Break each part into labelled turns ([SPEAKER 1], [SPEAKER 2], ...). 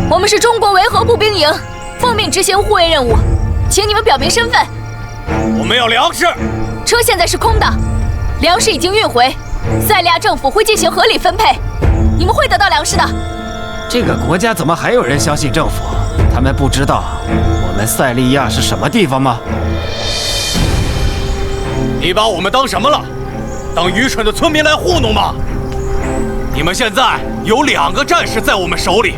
[SPEAKER 1] 我们是中国维和步兵营，奉命执行护卫任务，请你们表明身份。
[SPEAKER 2] 我们要粮食。
[SPEAKER 1] 车现在是空的，粮食已经运回，塞利亚政府会进行合理分配，你们会得到粮食的。
[SPEAKER 3] 这个国家怎么还有人相信政府？他们不知道我们塞利亚是什么地方吗？
[SPEAKER 2] 你把我们当什么了？当愚蠢的村民来糊弄吗？你们现在有2个战士在我们手里，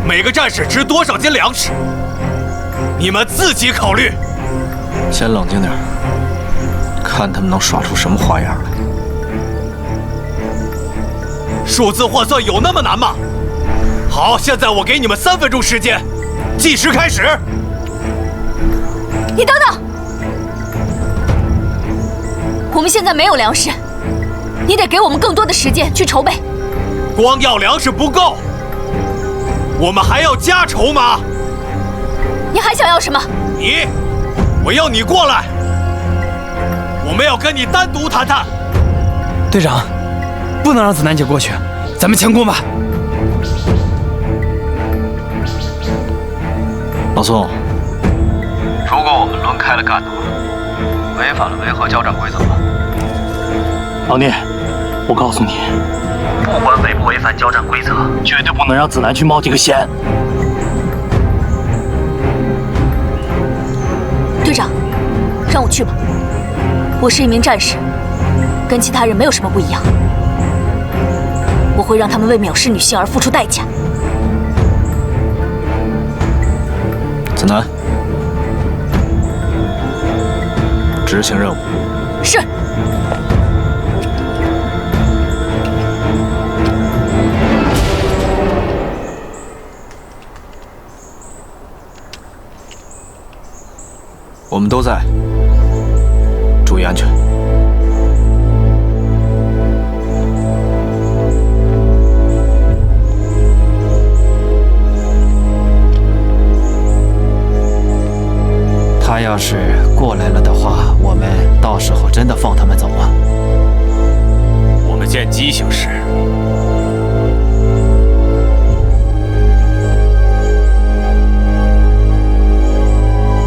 [SPEAKER 2] 每个战士值多少斤粮食？你们自己考虑。
[SPEAKER 4] 先冷静点，看他们能耍出什么花样来。
[SPEAKER 2] 数字换算有那么难吗？好，现在我给你们3分钟时间，计时开始。
[SPEAKER 1] 你等等，我们现在没有粮食，你得给我们更多的时间去筹备。
[SPEAKER 2] 光要粮食不够，我们还要加筹码。
[SPEAKER 1] 你还想要什么？
[SPEAKER 2] 我要你过来，我们要跟你单独谈谈。
[SPEAKER 5] 队长，不能让子楠姐过去，咱们强攻吧。
[SPEAKER 4] 老宋，如果我们轮开了干的话，违反了维和交战规则吗？
[SPEAKER 6] 老聂，我告诉你，不管违不违反交战规则，绝对不能让子楠去冒这个险。
[SPEAKER 1] 队长，让我去吧。我是一名战士，跟其他人没有什么不一样。我会让他们为藐视女性而付出代价。
[SPEAKER 4] 子楠，执行任务。
[SPEAKER 1] 是。
[SPEAKER 4] 我们都在，注意安全。
[SPEAKER 3] 他要是过来了的话，我们到时候真的放他们走吗？
[SPEAKER 2] 我们见机行事。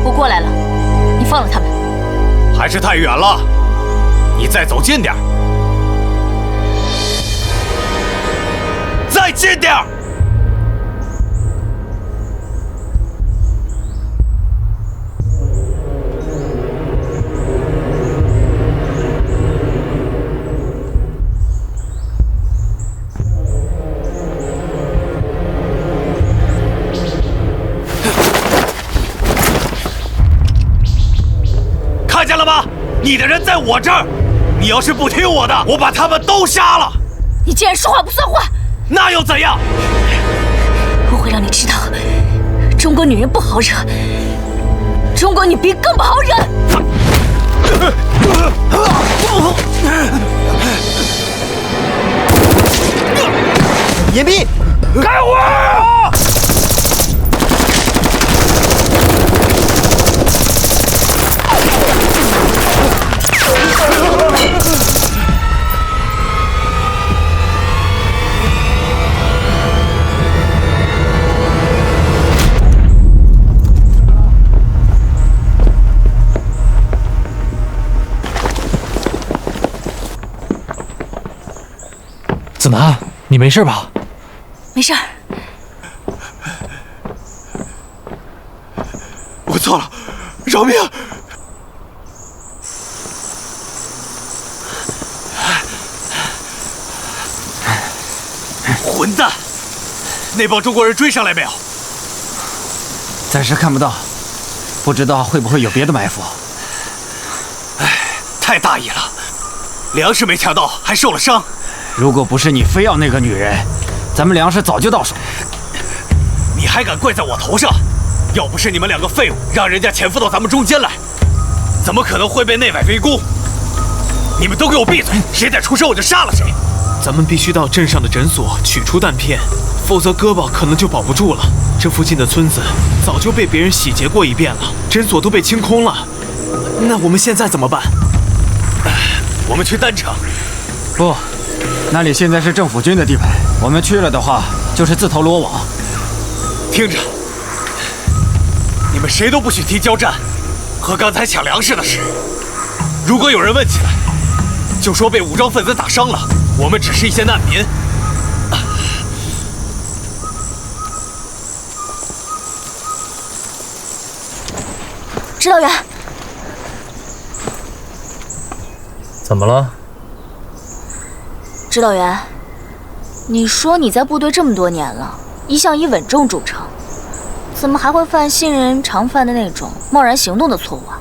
[SPEAKER 1] 我过来了，你放了他们。
[SPEAKER 2] 还是太远了，你再走近点儿，再近点儿。看见了吗？你的人在我这儿，你要是不听我的，我把他们都杀了。
[SPEAKER 1] 你竟然说话不算话！
[SPEAKER 2] 那又怎样？
[SPEAKER 1] 我会让你知道，中国女人不好惹，中国女兵更不好惹。
[SPEAKER 5] 严逼，开火！子楠，你没事吧？
[SPEAKER 1] 没事儿。
[SPEAKER 2] 我错了，饶命！混蛋！那帮中国人追上来没有？
[SPEAKER 3] 暂时看不到，不知道会不会有别的埋伏。
[SPEAKER 2] 太大意了，粮食没抢到，还受了伤。
[SPEAKER 3] 如果不是你非要那个女人，咱们粮食早就到手。
[SPEAKER 2] 你还敢怪在我头上？要不是你们2个废物让人家潜伏到咱们中间来，怎么可能会被内外围攻？你们都给我闭嘴！谁再出声我就杀了谁！
[SPEAKER 5] 咱们必须到镇上的诊所取出弹片，否则胳膊可能就保不住了。这附近的村子早就被别人洗劫过一遍了，诊所都被清空了。那我们现在怎么办？
[SPEAKER 2] 我们去丹城。
[SPEAKER 3] 不，那里现在是政府军的地盘，我们去了的话就是自投罗网。
[SPEAKER 2] 听着，你们谁都不许提交战和刚才抢粮食的事。如果有人问起来，就说被武装分子打伤了，我们只是一些难民。
[SPEAKER 1] 指导员，
[SPEAKER 6] 怎么了？
[SPEAKER 1] 指导员，你说你在部队这么多年了，一向以稳重著称，怎么还会犯新人常犯的那种贸然行动的错误啊？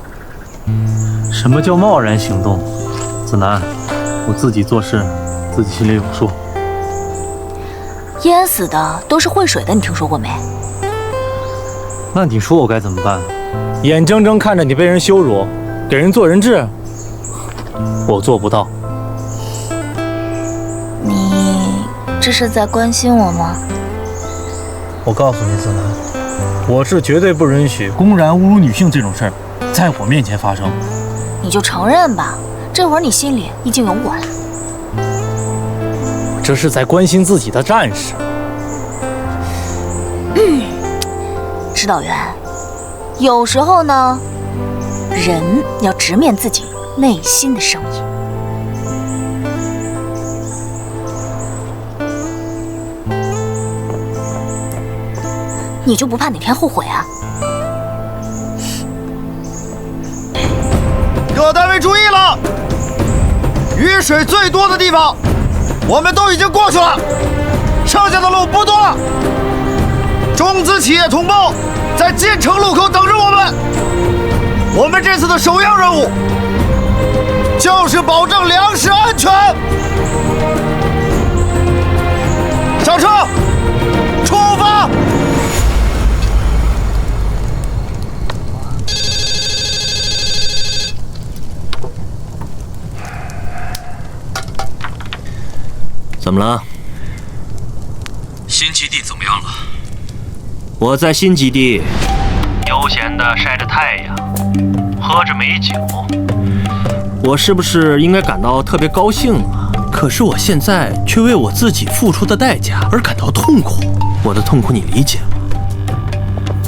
[SPEAKER 6] 什么叫贸然行动？子南，我自己做事，自己心里有数。
[SPEAKER 1] 淹死的都是会水的，你听说过没？
[SPEAKER 6] 那你说我该怎么办？眼睁睁看着你被人羞辱，给人做人质，我做不到。
[SPEAKER 1] 你这是在关心我吗？
[SPEAKER 6] 我告诉你，子南，我是绝对不允许公然侮辱女性这种事儿在我面前发生。
[SPEAKER 1] 你就承认吧，这会儿你心里已经有我了。
[SPEAKER 6] 我这是在关心自己的战士。
[SPEAKER 1] 指导员，有时候呢，人要直面自己内心的声音。你就不怕哪天后悔啊？
[SPEAKER 7] 各单位注意了，雨水最多的地方，我们都已经过去了，剩下的路不多了。中资企业同胞在进城路口等着我们。我们这次的首要任务就是保证粮食安全。上车，出发！
[SPEAKER 8] 怎么了？
[SPEAKER 4] 新基地怎么样了？
[SPEAKER 8] 我在新基地
[SPEAKER 6] 悠闲地晒着太阳，喝着美酒。
[SPEAKER 8] 我是不是应该感到特别高兴啊？可是我现在却为我自己付出的代价而感到痛苦。我的痛苦你理解吗？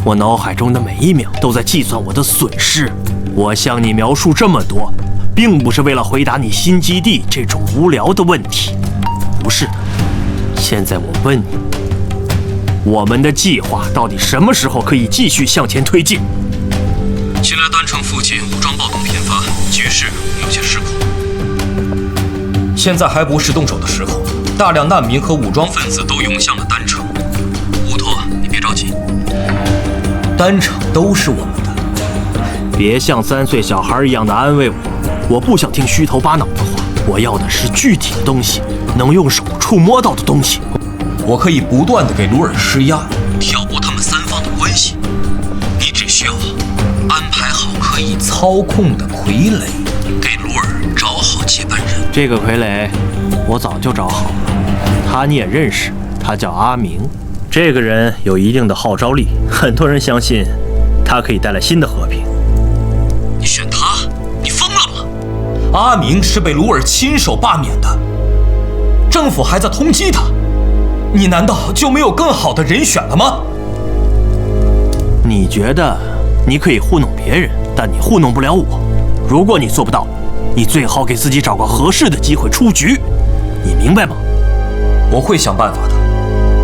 [SPEAKER 8] 我脑海中的每一秒都在计算我的损失。我向你描述这么多，并不是为了回答你新基地这种无聊的问题。不是的，现在我问你，我们的计划到底什么时候可以继续向前推进？
[SPEAKER 4] 近来丹城附近武装暴动频发，局势有些失控。现在还不是动手的时候，大量难民和武装分子都涌向了丹城。乌托，你别着急，丹城都是我们的。
[SPEAKER 8] 别像3岁小孩一样的安慰我，我不想听虚头巴脑的话，我要的是具体的东西，能用手触摸到的东西。
[SPEAKER 4] 我可以不断地给鲁尔施压，挑拨他们三方的关系。你只需要安排好可以操控的傀儡，给鲁尔找好接班人。
[SPEAKER 8] 这个傀儡我早就找好了，他你也认识，他叫阿明。这个人有一定的号召力，很多人相信他可以带来新的和平。
[SPEAKER 4] 你选他？你疯了吗？阿明是被鲁尔亲手罢免的，政府还在通缉他。你难道就没有更好的人选了吗？
[SPEAKER 8] 你觉得你可以糊弄别人，但你糊弄不了我。如果你做不到，你最好给自己找个合适的机会出局，你明白吗？
[SPEAKER 4] 我会想办法的，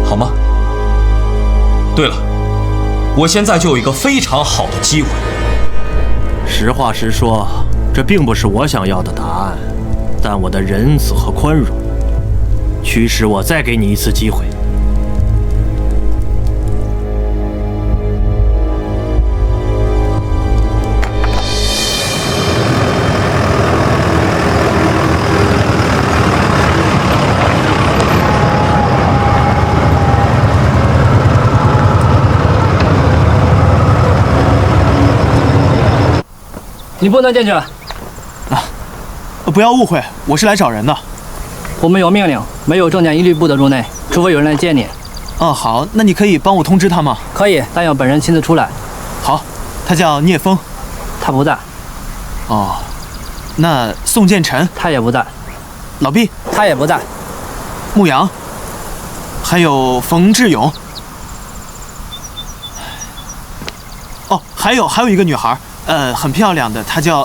[SPEAKER 4] 好吗？对了，我现在就有一个非常好的机会。
[SPEAKER 8] 实话实说，这并不是我想要的答案，但我的仁慈和宽容驱使我再给你一次机会。
[SPEAKER 9] 你不能进去。
[SPEAKER 5] 不要误会，我是来找人的。
[SPEAKER 9] 我们有命令，没有证件一律不得入内，除非有人来接你。
[SPEAKER 5] 好，那你可以帮我通知他吗？
[SPEAKER 9] 可以，但要本人亲自出来。
[SPEAKER 5] 好，他叫聂风。
[SPEAKER 9] 他不在。
[SPEAKER 5] 哦，那宋建成
[SPEAKER 9] 他也不在。
[SPEAKER 5] 老毕
[SPEAKER 9] 他也不在。
[SPEAKER 5] 牧羊，还有冯志勇。哦，还有一个女孩，很漂亮的，她叫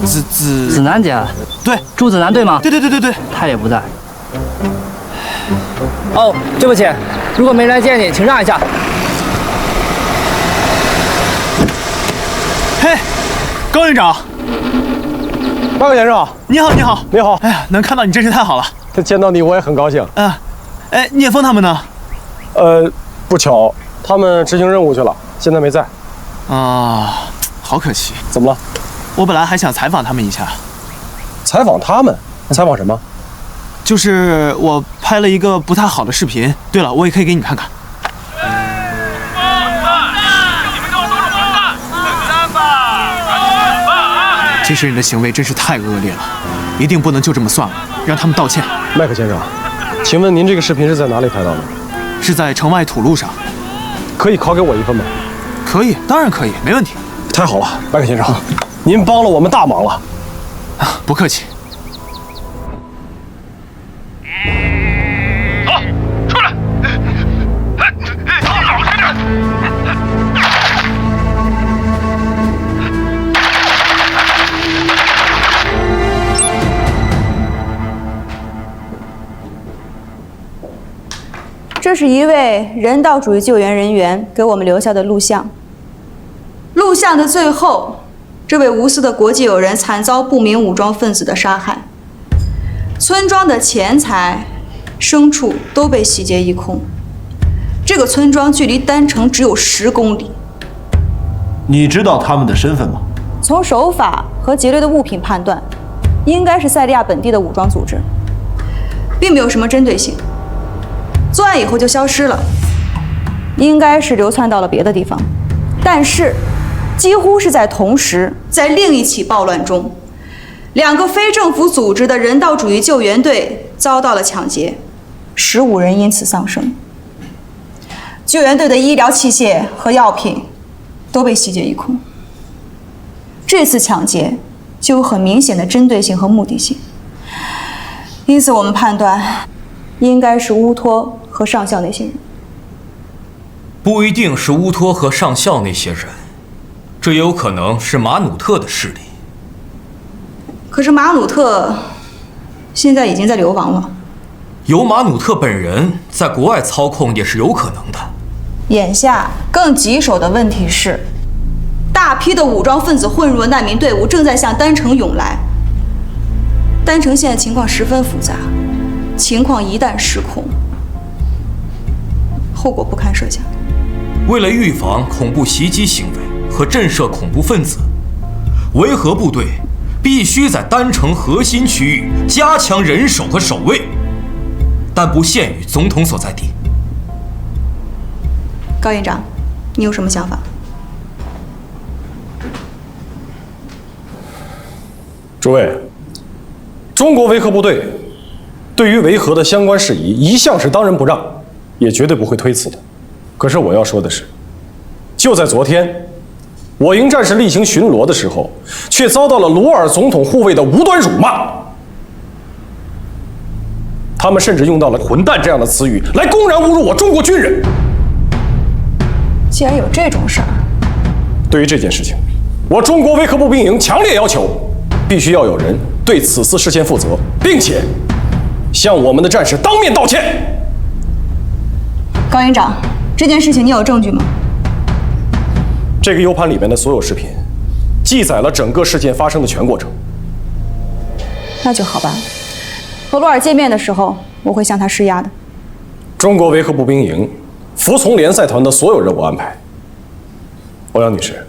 [SPEAKER 9] 子楠姐。
[SPEAKER 5] 对，
[SPEAKER 9] 朱子楠对吗？
[SPEAKER 5] 对，
[SPEAKER 9] 她也不在。哦，对不起，如果没人来接你，请让一下。
[SPEAKER 5] 嘿，高院长，
[SPEAKER 10] 高先生，
[SPEAKER 5] 你好，你好，
[SPEAKER 10] 你好。
[SPEAKER 5] 哎呀，能看到你真是太好了。
[SPEAKER 10] 见到你我也很高兴。
[SPEAKER 5] 哎，聂风他们呢？
[SPEAKER 10] 不巧，他们执行任务去了，现在没在。
[SPEAKER 5] 啊，好可惜。
[SPEAKER 10] 怎么了？
[SPEAKER 5] 我本来还想采访他们一下。
[SPEAKER 10] 采访他们？采访什么？
[SPEAKER 5] 就是我拍了一个不太好的视频。对了，我也可以给你看看。这些人的行为真是太恶劣了，一定不能就这么算了，让他们道歉。
[SPEAKER 10] 麦克先生，请问您这个视频是在哪里拍到的？
[SPEAKER 5] 是在城外土路上。
[SPEAKER 10] 可以拷给我一份吗？
[SPEAKER 5] 可以，当然可以，没问题。
[SPEAKER 10] 太好了，麦克先生，您帮了我们大忙了。
[SPEAKER 5] 不客气。
[SPEAKER 11] 出来！老实点！
[SPEAKER 12] 这是一位人道主义救援人员给我们留下的录像。录像的最后，这位无私的国际友人惨遭不明武装分子的杀害，村庄的钱财、牲畜都被洗劫一空。这个村庄距离丹城只有10公里。
[SPEAKER 7] 你知道他们的身份吗？
[SPEAKER 12] 从手法和劫掠的物品判断，应该是塞利亚本地的武装组织，并没有什么针对性。作案以后就消失了，应该是流窜到了别的地方。但是，几乎是在同时，在另一起暴乱中，2个非政府组织的人道主义救援队遭到了抢劫，15人因此丧生。救援队的医疗器械和药品都被洗劫一空。这次抢劫就有很明显的针对性和目的性，因此我们判断，应该是乌托和上校那些人。
[SPEAKER 4] 不一定是乌托和上校那些人，这也有可能是马努特的势力。
[SPEAKER 12] 可是马努特现在已经在流亡了，
[SPEAKER 4] 由马努特本人在国外操控也是有可能的。
[SPEAKER 12] 眼下更棘手的问题是，大批的武装分子混入了难民队伍，正在向丹城涌来。丹城现在情况十分复杂，情况一旦失控，后果不堪设想。
[SPEAKER 4] 为了预防恐怖袭击行为和震慑恐怖分子，维和部队必须在丹城核心区域加强人手和守卫，但不限于总统所在地。
[SPEAKER 12] 高院长，你有什么想法？
[SPEAKER 10] 诸位，中国维和部队对于维和的相关事宜一向是当仁不让，也绝对不会推辞的。可是我要说的是，就在昨天，我营战士例行巡逻的时候，却遭到了鲁尔总统护卫的无端辱骂。他们甚至用到了“混蛋”这样的词语来公然侮辱我中国军人。
[SPEAKER 12] 既然有这种事儿，
[SPEAKER 10] 对于这件事情，我中国维和步兵营强烈要求，必须要有人对此次事件负责，并且向我们的战士当面道歉。
[SPEAKER 12] 高营长，这件事情你有证据吗？
[SPEAKER 10] 这个 U 盘里面的所有视频，记载了整个事件发生的全过程。
[SPEAKER 12] 那就好办。和罗尔见面的时候，我会向他施压的。
[SPEAKER 10] 中国维和步兵营服从联赛团的所有任务安排。欧阳女士，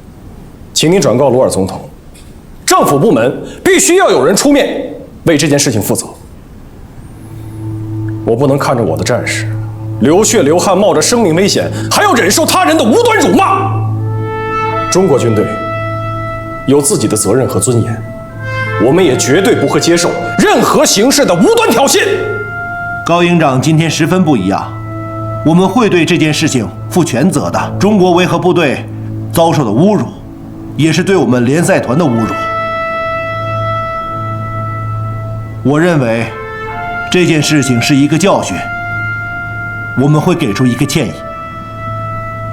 [SPEAKER 10] 请您转告罗尔总统，政府部门必须要有人出面为这件事情负责。我不能看着我的战士流血流汗，冒着生命危险，还要忍受他人的无端辱骂。中国军队有自己的责任和尊严，我们也绝对不会接受任何形式的无端挑衅。
[SPEAKER 7] 高营长今天十分不一样，我们会对这件事情负全责的。中国维和部队遭受的侮辱，也是对我们联赛团的侮辱。我认为这件事情是一个教训，我们会给出一个歉意。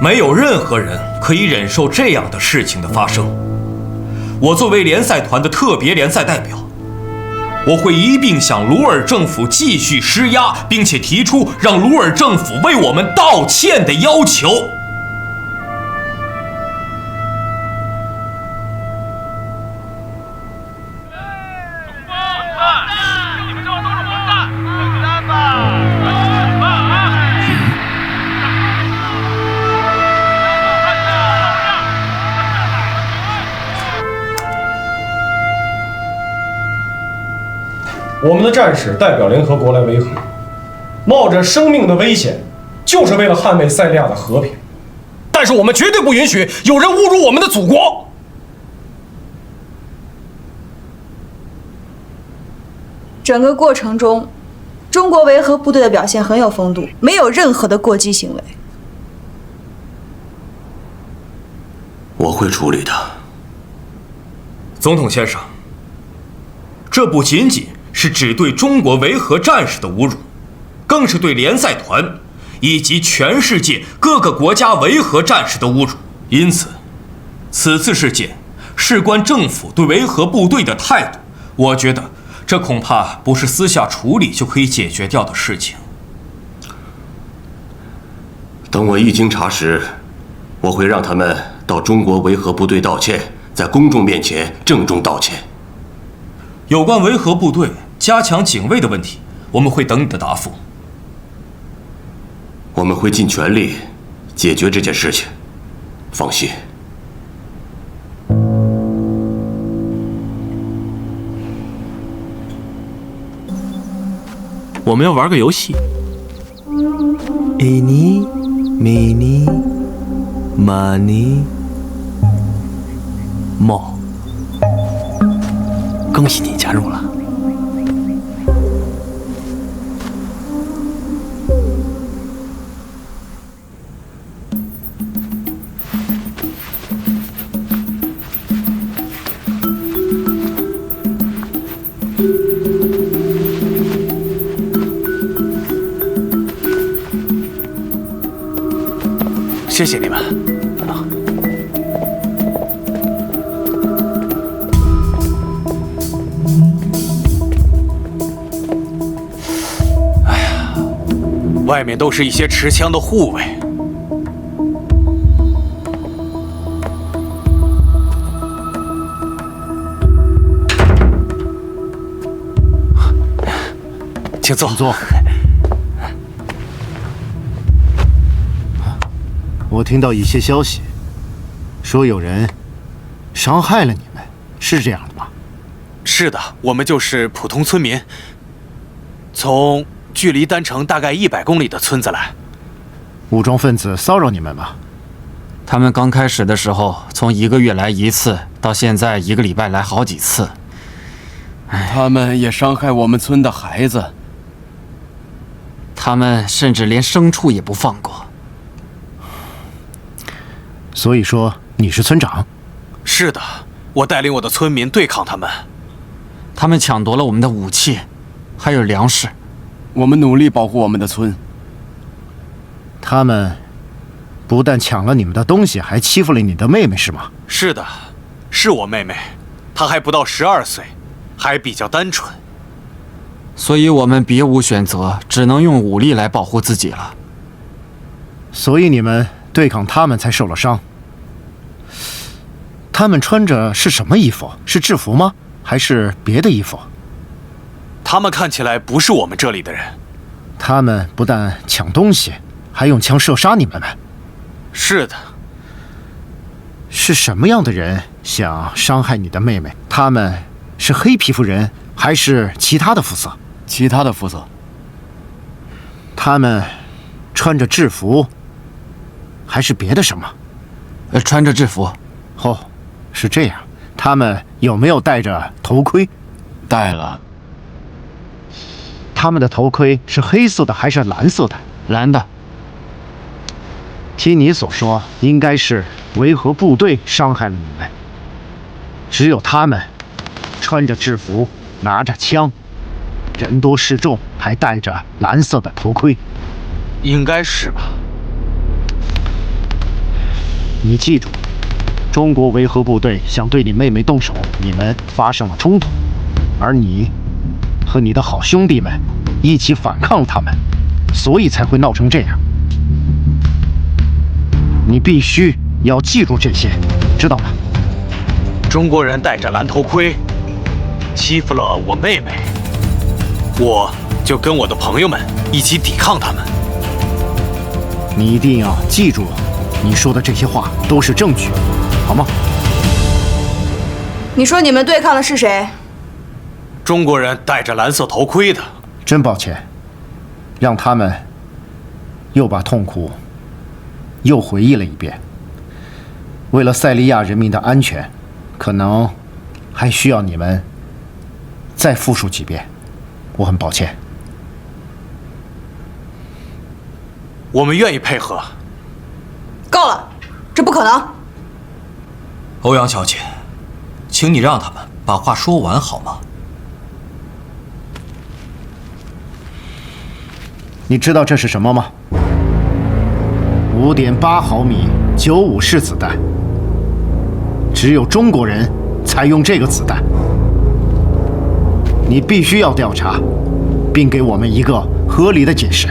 [SPEAKER 4] 没有任何人可以忍受这样的事情的发生。我作为联赛团的特别联赛代表，我会一并向鲁尔政府继续施压，并且提出让鲁尔政府为我们道歉的要求。
[SPEAKER 10] 我们的战士代表联合国来维和，冒着生命的危险，就是为了捍卫塞利亚的和平。但是我们绝对不允许有人侮辱我们的祖国。
[SPEAKER 12] 整个过程中，中国维和部队的表现很有风度，没有任何的过激行为。
[SPEAKER 4] 我会处理的，总统先生。这不仅仅是只对中国维和战士的侮辱，更是对联赛团以及全世界各个国家维和战士的侮辱。因此，此次事件事关政府对维和部队的态度，我觉得这恐怕不是私下处理就可以解决掉的事情。
[SPEAKER 11] 等我一经查实，我会让他们到中国维和部队道歉，在公众面前郑重道歉。
[SPEAKER 4] 有关维和部队加强警卫的问题，我们会等你的答复。
[SPEAKER 11] 我们会尽全力解决这件事情，放心。
[SPEAKER 8] 我们要玩个游戏。Any, many, money, more。恭喜你加入了。
[SPEAKER 5] 谢谢你们。
[SPEAKER 2] 外面都是一些持枪的护卫。请坐。请坐。
[SPEAKER 7] 我听到一些消息，说有人伤害了你们，是这样的吗？
[SPEAKER 2] 是的，我们就是普通村民，从距离丹城大概100公里的村子来。
[SPEAKER 7] 武装分子骚扰你们吗？
[SPEAKER 3] 他们刚开始的时候，从1个月来1次，到现在1个礼拜来好几次。
[SPEAKER 13] 他们也伤害我们村的孩子。
[SPEAKER 3] 他们甚至连牲畜也不放过。
[SPEAKER 7] 所以说你是村长？
[SPEAKER 2] 是的，我带领我的村民对抗他们。
[SPEAKER 3] 他们抢夺了我们的武器，还有粮食。
[SPEAKER 13] 我们努力保护我们的村。
[SPEAKER 7] 他们不但抢了你们的东西，还欺负了你的妹妹，是吗？
[SPEAKER 2] 是的，是我妹妹，她还不到12岁，还比较单纯。
[SPEAKER 3] 所以我们别无选择，只能用武力来保护自己了。
[SPEAKER 7] 所以你们对抗他们才受了伤。他们穿着是什么衣服？是制服吗？还是别的衣服？
[SPEAKER 2] 他们看起来不是我们这里的人。
[SPEAKER 7] 他们不但抢东西，还用枪射杀你们。
[SPEAKER 2] 是的。
[SPEAKER 7] 是什么样的人想伤害你的妹妹？他们是黑皮肤人，还是其他的肤色？
[SPEAKER 13] 其他的肤色。
[SPEAKER 7] 他们穿着制服，还是别的什么？
[SPEAKER 3] 穿着制服。
[SPEAKER 7] 哦，是这样。他们有没有戴着头盔？
[SPEAKER 13] 戴了。
[SPEAKER 7] 他们的头盔是黑色的还是蓝色的？
[SPEAKER 3] 蓝的。
[SPEAKER 7] 听你所说，应该是维和部队伤害了你们。只有他们穿着制服，拿着枪，人多势众，还戴着蓝色的头盔。
[SPEAKER 2] 应该是吧。
[SPEAKER 7] 你记住，中国维和部队想对你妹妹动手，你们发生了冲突，而你和你的好兄弟们一起反抗他们，所以才会闹成这样。你必须要记住这些，知道吗？
[SPEAKER 5] 中国人戴着蓝头盔，欺负了我妹妹，我就跟我的朋友们一起抵抗他们。
[SPEAKER 7] 你一定要记住，你说的这些话都是证据，好吗？
[SPEAKER 12] 你说你们对抗的是谁？
[SPEAKER 5] 中国人戴着蓝色头盔的。
[SPEAKER 7] 真抱歉，让他们又把痛苦又回忆了一遍。为了塞利亚人民的安全，可能还需要你们再复述几遍。我很抱歉。
[SPEAKER 5] 我们愿意配合。
[SPEAKER 12] 够了，这不可能。
[SPEAKER 4] 欧阳小姐，请你让他们把话说完好吗？
[SPEAKER 7] 你知道这是什么吗？5.8毫米95式子弹，只有中国人才用这个子弹。你必须要调查，并给我们一个合理的解释。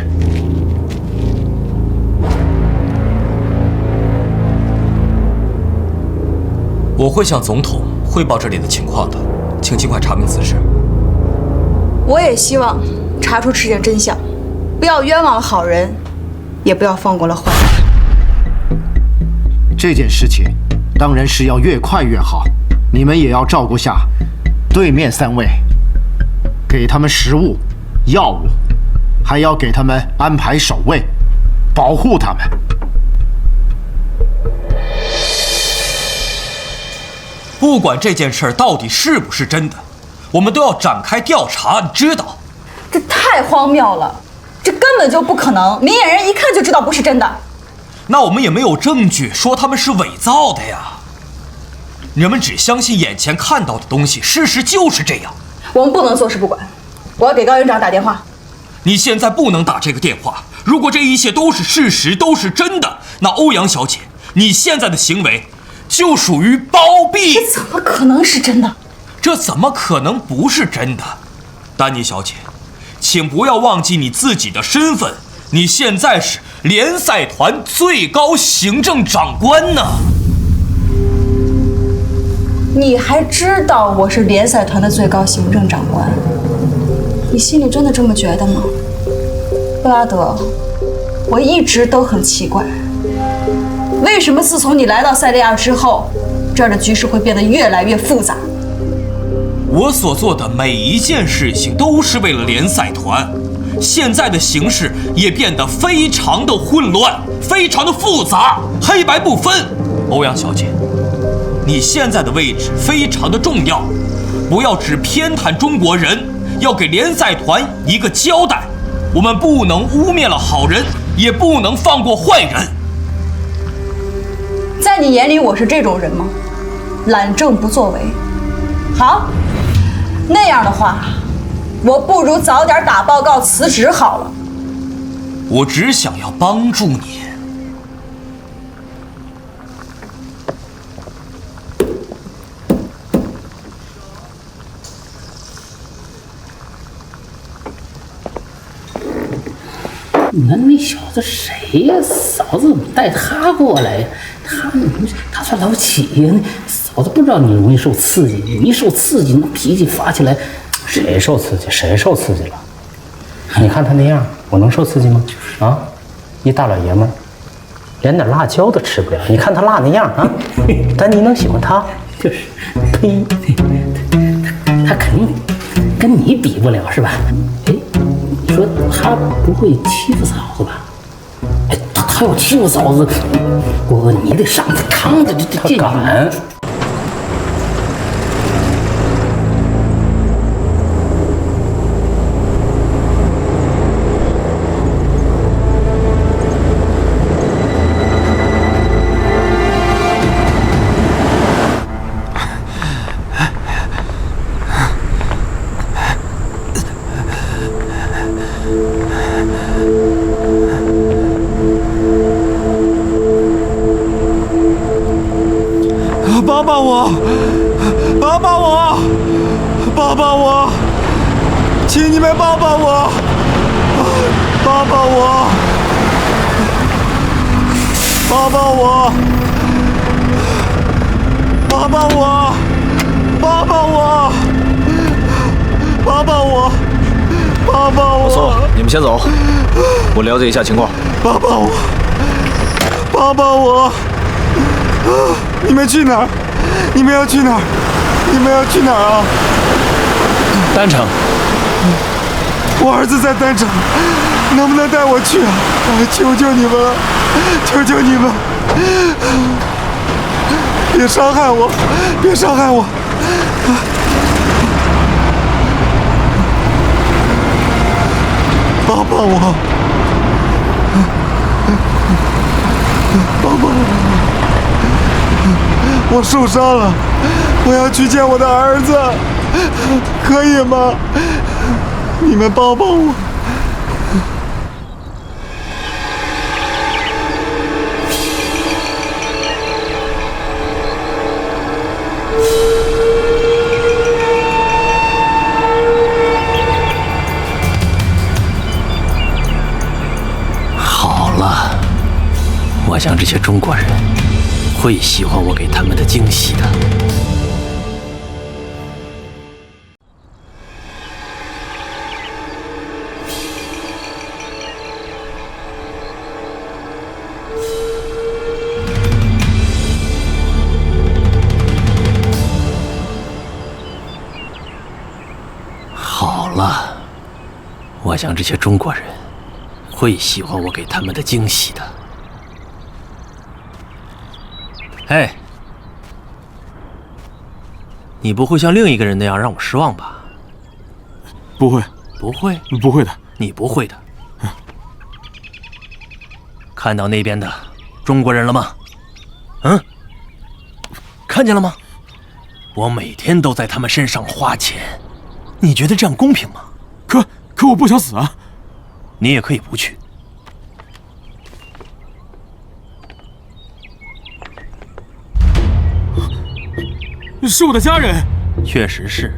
[SPEAKER 4] 我会向总统汇报这里的情况的，请尽快查明此事。
[SPEAKER 12] 我也希望查出事件真相，不要冤枉了好人，也不要放过了坏人。
[SPEAKER 7] 这件事情当然是要越快越好，你们也要照顾下对面3位，给他们食物、药物，还要给他们安排守卫，保护他们。
[SPEAKER 4] 不管这件事到底是不是真的，我们都要展开调查，你知道？
[SPEAKER 12] 这太荒谬了，这根本就不可能，明眼人一看就知道不是真的。
[SPEAKER 4] 那我们也没有证据说他们是伪造的呀。人们只相信眼前看到的东西，事实就是这样。
[SPEAKER 12] 我们不能坐视不管，我要给高营长打电话。
[SPEAKER 4] 你现在不能打这个电话。如果这一切都是事实，都是真的，那欧阳小姐，你现在的行为就属于包庇。
[SPEAKER 12] 这怎么可能是真的？
[SPEAKER 4] 这怎么可能不是真的？丹妮小姐，请不要忘记你自己的身份，你现在是联赛团最高行政长官呢。
[SPEAKER 12] 你还知道我是联赛团的最高行政长官？你心里真的这么觉得吗？布拉德，我一直都很奇怪，为什么自从你来到塞利亚之后，这儿的局势会变得越来越复杂？
[SPEAKER 4] 我所做的每一件事情都是为了联赛团，现在的形势也变得非常的混乱，非常的复杂，黑白不分。欧阳小姐，你现在的位置非常的重要，不要只偏袒中国人，要给联赛团一个交代。我们不能污蔑了好人，也不能放过坏人。
[SPEAKER 12] 在你眼里我是这种人吗？懒政不作为。好，那样的话，我不如早点打报告辞职好了。
[SPEAKER 4] 我只想要帮助你。
[SPEAKER 14] 那小子谁呀？嫂子带他过来，他算老几呀？嫂子不知道你容易受刺激，你一受刺激，那脾气发起来。谁受刺激？谁受刺激了？你看他那样，我能受刺激吗？啊，一大老爷们儿，连点辣椒都吃不了。你看他辣那样啊，但你能喜欢他？就是，呸！他肯定跟你比不了，是吧？哎。你说他不会欺负嫂子吧？哎，他要欺负嫂子，你得上他炕的，这敢。
[SPEAKER 7] 帮帮我！帮帮我！帮帮我！请你们帮帮我！帮帮我！帮帮我！帮帮我！帮帮我！帮帮我！帮帮我！
[SPEAKER 15] 老宋，你们先走，我了解一下情况。
[SPEAKER 7] 帮帮我！帮帮我！你们去哪儿？你们要去哪儿？你们要去哪儿啊？
[SPEAKER 15] 丹城。
[SPEAKER 7] 我儿子在丹城，能不能带我去啊？求求你们了，求求你们！别伤害我，别伤害我！帮帮我！帮帮我！我受伤了，我要去见我的儿子，可以吗？你们帮帮我！
[SPEAKER 8] 好了，我想这些中国人会喜欢我给他们的惊喜的。好了，我想这些中国人会喜欢我给他们的惊喜的。哎，你不会像另一个人那样让我失望吧？
[SPEAKER 10] 不会，
[SPEAKER 8] 不会，
[SPEAKER 10] 不会的，
[SPEAKER 8] 你不会的。看到那边的中国人了吗？嗯，看见了吗？我每天都在他们身上花钱，你觉得这样公平吗？
[SPEAKER 10] 可我不想死啊！
[SPEAKER 8] 你也可以不去。
[SPEAKER 10] 是我的家人。
[SPEAKER 8] 确实是，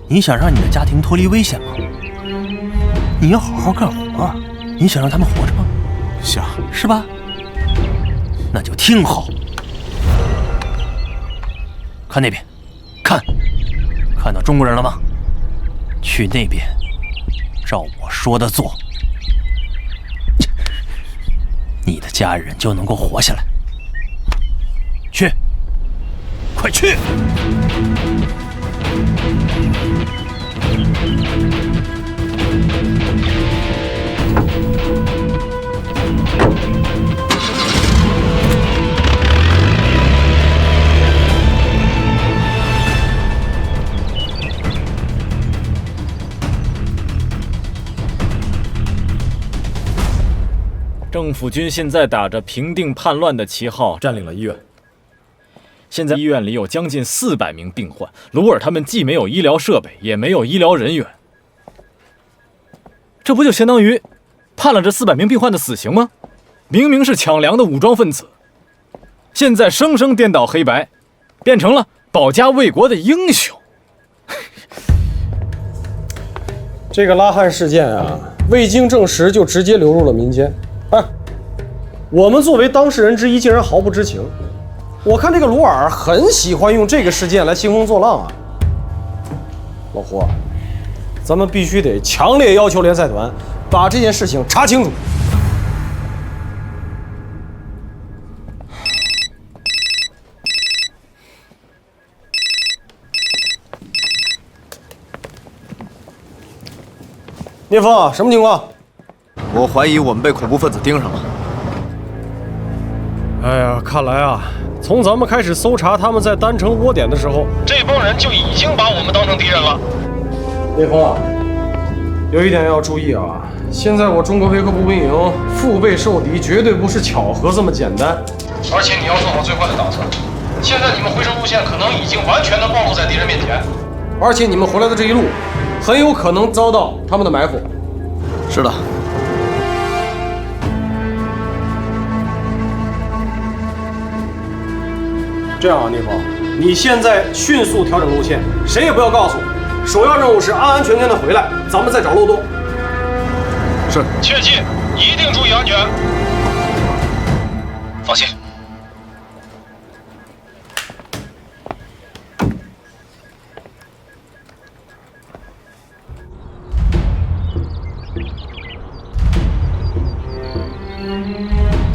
[SPEAKER 8] 你想让你的家庭脱离危险吗？你要好好干活，你想让他们活着吗？
[SPEAKER 10] 想，
[SPEAKER 8] 是吧？那就听好，看那边，看到中国人了吗？去那边，照我说的做，你的家人就能够活下来。去，快去！
[SPEAKER 6] 政府军现在打着平定叛乱的旗号占领了医院。现在医院里有将近400名病患，鲁尔他们既没有医疗设备，也没有医疗人员，这不就相当于判了这400名病患的死刑吗？明明是抢粮的武装分子，现在生生颠倒黑白，变成了保家卫国的英雄。
[SPEAKER 10] 这个拉汉事件啊，未经证实就直接流入了民间。哎，我们作为当事人之一，竟然毫不知情。我看这个鲁尔很喜欢用这个事件来兴风作浪啊。老胡，咱们必须得强烈要求联赛团把这件事情查清楚。聂风，什么情况？
[SPEAKER 15] 我怀疑我们被恐怖分子盯上了。
[SPEAKER 10] 哎呀，看来啊，从咱们开始搜查他们在丹城窝点的时候，这帮人就已经把我们当成敌人了。聂风啊，有一点要注意啊，现在我中国维和步兵营腹背受敌，绝对不是巧合这么简单。而且你要做好最坏的打算。现在你们回城路线可能已经完全的暴露在敌人面前，而且你们回来的这一路，很有可能遭到他们的埋伏。
[SPEAKER 15] 是的。
[SPEAKER 10] 这样啊，聂风，你现在迅速调整路线，谁也不要告诉我。首要任务是安安全全的回来，咱们再找漏洞。
[SPEAKER 15] 是。
[SPEAKER 4] 切记，一定注意安全。放心。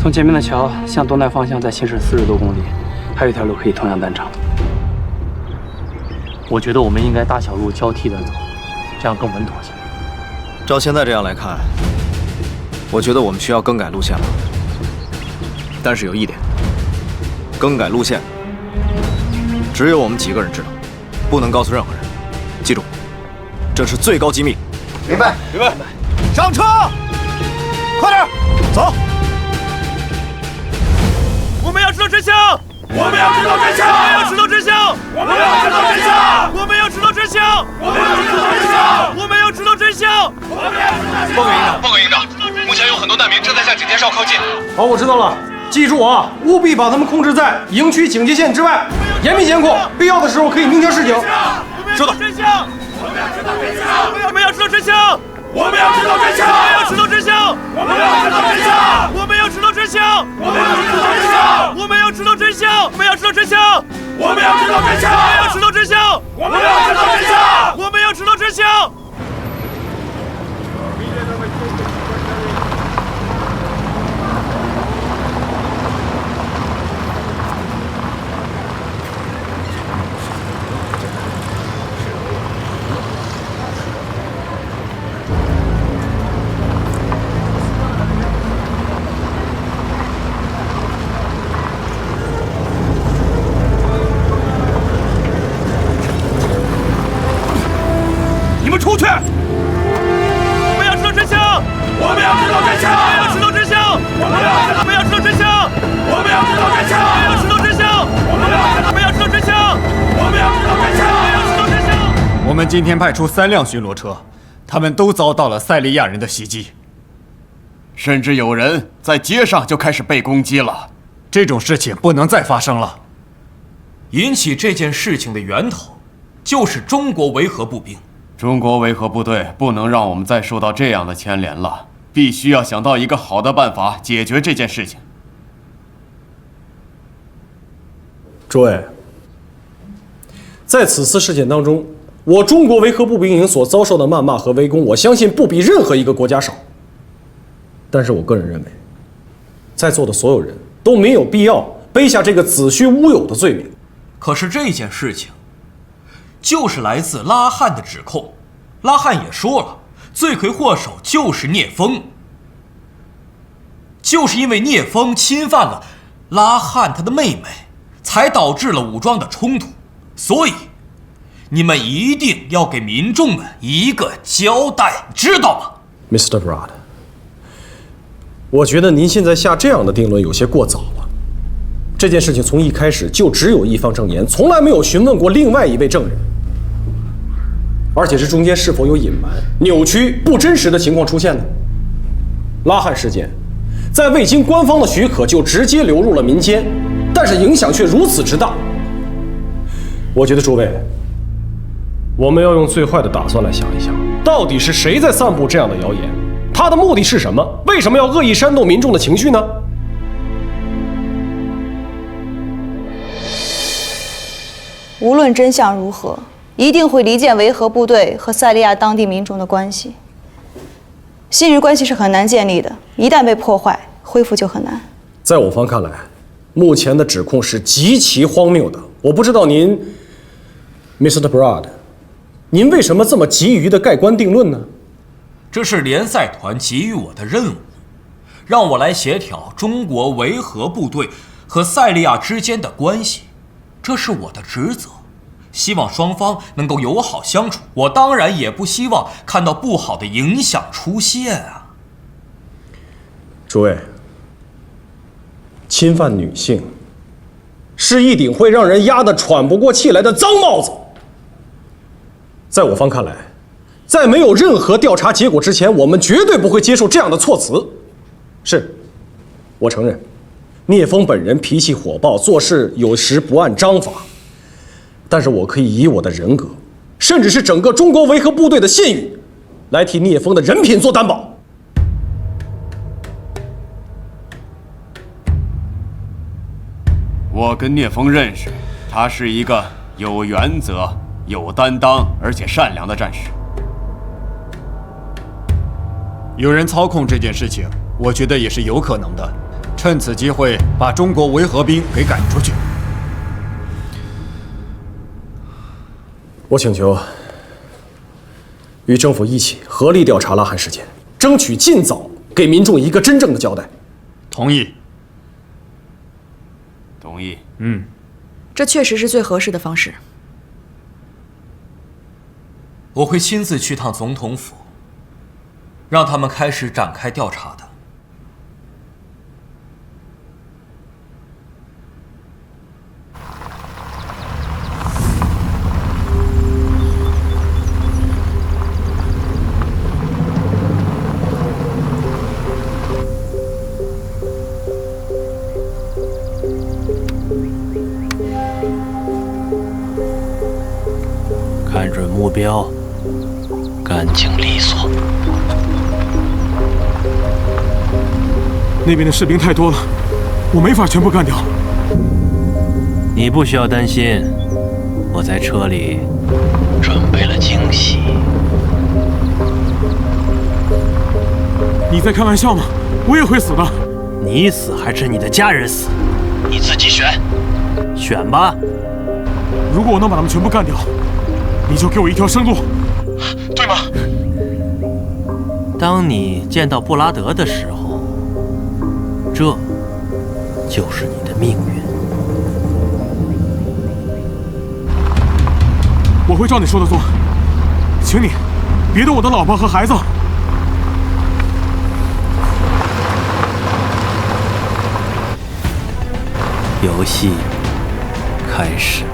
[SPEAKER 9] 从前面的桥向东南方向再行驶40多公里，还有一条路可以同样单程。我觉得我们应该大小路交替的走，这样更稳妥些。
[SPEAKER 15] 照现在这样来看，我觉得我们需要更改路线了。但是有一点，更改路线只有我们几个人知道，不能告诉任何人。记住，这是最高机密。
[SPEAKER 7] 明白，
[SPEAKER 15] 明白。
[SPEAKER 7] 上车，快点，走。
[SPEAKER 2] 我们要知道真相！我们要知道真相！我们要知道真相！我们要知道真相！我们要知道真相！我们要知道真相！我们要知道真相！
[SPEAKER 4] 报告营长，报告营长，目前有很多难民正在向警戒哨靠近。
[SPEAKER 10] 好，我知道了。记住啊，务必把他们控制在营区警戒线之外，严密监控，必要的时候可以鸣枪示警。
[SPEAKER 2] 收到。真相！我们要知道真相！我们要知道真相！我们要知道真相！我们要知道真相！我们要知道真相！我们要知道真相！我们要知道真相！我们要知道真相！我们要知道真相！我们要知道真相！我们要知道真相！我们要知道真相！我们要知道真相！出去！我们要知道真相！我们要知道真相！我们要知道真相！我们要知道真相！我们要知道真相！我们要知道真相！我们要知道真相！我们要知道真相！我们要知道真相！
[SPEAKER 3] 我们今天派出3辆巡逻车，他们都遭到了塞利亚人的袭击，
[SPEAKER 13] 甚至有人在街上就开始被攻击了。
[SPEAKER 3] 这种事情不能再发生了。
[SPEAKER 4] 引起这件事情的源头，就是中国维和步兵。
[SPEAKER 13] 中国维和部队不能让我们再受到这样的牵连了，必须要想到一个好的办法解决这件事情。
[SPEAKER 10] 诸位，在此次事件当中，我中国维和步兵营所遭受的谩骂和围攻，我相信不比任何一个国家少。但是我个人认为，在座的所有人都没有必要背下这个子虚乌有的罪名。
[SPEAKER 4] 可是这件事情就是来自拉汉的指控，拉汉也说了，罪魁祸首就是聂风，就是因为聂风侵犯了拉汉他的妹妹，才导致了武装的冲突，所以你们一定要给民众们一个交代，知道吗
[SPEAKER 10] ，Mr. Brad？ 我觉得您现在下这样的定论有些过早了。这件事情从一开始就只有一方证言，从来没有询问过另外一位证人。而且这中间是否有隐瞒、扭曲、不真实的情况出现呢？拉汉事件在未经官方的许可就直接流入了民间，但是影响却如此之大。我觉得诸位，我们要用最坏的打算来想一想，到底是谁在散布这样的谣言？他的目的是什么？为什么要恶意煽动民众的情绪呢？
[SPEAKER 12] 无论真相如何，一定会离间维和部队和塞利亚当地民众的关系。信任关系是很难建立的，一旦被破坏，恢复就很难。
[SPEAKER 10] 在我方看来，目前的指控是极其荒谬的。我不知道您 ，Mr. Brad， 您为什么这么急于的盖棺定论呢？
[SPEAKER 4] 这是联赛团给予我的任务，让我来协调中国维和部队和塞利亚之间的关系，这是我的职责。希望双方能够友好相处，我当然也不希望看到不好的影响出现啊。
[SPEAKER 10] 诸位，侵犯女性是一顶会让人压得喘不过气来的脏帽子。在我方看来，在没有任何调查结果之前，我们绝对不会接受这样的措辞。是，我承认，聂风本人脾气火爆，做事有时不按章法。但是我可以以我的人格，甚至是整个中国维和部队的信誉，来替聂风的人品做担保。
[SPEAKER 13] 我跟聂风认识，他是一个有原则、有担当而且善良的战士。
[SPEAKER 3] 有人操控这件事情，我觉得也是有可能的。趁此机会把中国维和兵给赶出去。
[SPEAKER 10] 我请求与政府一起合力调查拉罕事件，争取尽早给民众一个真正的交代。
[SPEAKER 3] 同意。
[SPEAKER 13] 同意。
[SPEAKER 12] 这确实是最合适的方式。
[SPEAKER 4] 我会亲自去趟总统府，让他们开始展开调查的。
[SPEAKER 8] 看准目标，干净利索。
[SPEAKER 5] 那边的士兵太多了，我没法全部干掉。
[SPEAKER 8] 你不需要担心，我在车里准备了惊喜。
[SPEAKER 5] 你在开玩笑吗？我也会死的。
[SPEAKER 8] 你死还是你的家人死？你自己选，选吧。
[SPEAKER 5] 如果我能把他们全部干掉，你就给我一条生路，对吗？
[SPEAKER 8] 当你见到布拉德的时候，这就是你的命运。
[SPEAKER 5] 我会照你说的做，请你别动我的老婆和孩子。
[SPEAKER 8] 游戏开始了。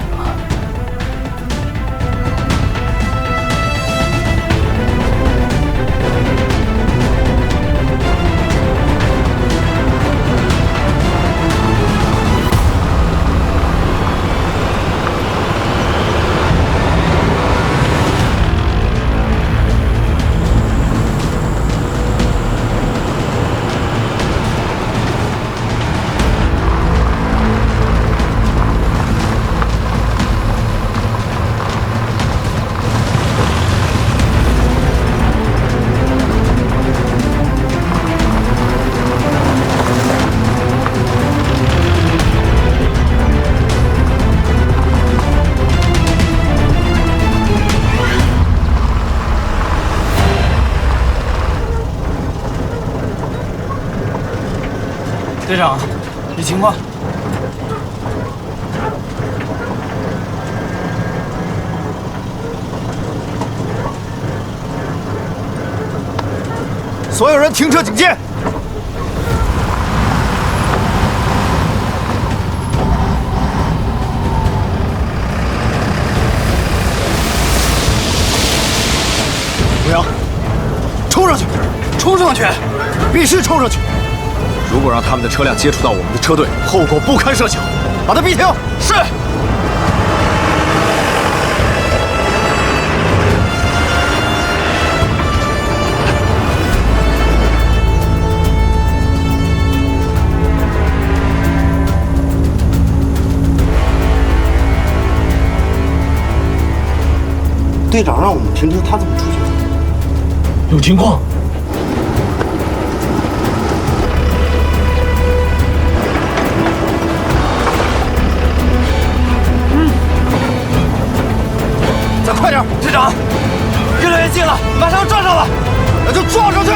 [SPEAKER 7] 队长，你情况？所有人停车警戒！吴阳，冲上去！冲上去！必须冲上去！
[SPEAKER 15] 如果让他们的车辆接触到我们的车队，后果不堪设想。
[SPEAKER 7] 把他逼停！是。
[SPEAKER 16] 队长让我们停车，他怎么出去的？
[SPEAKER 7] 有情况。快点，队长！越来越近了，马上要撞上了，那就撞上去！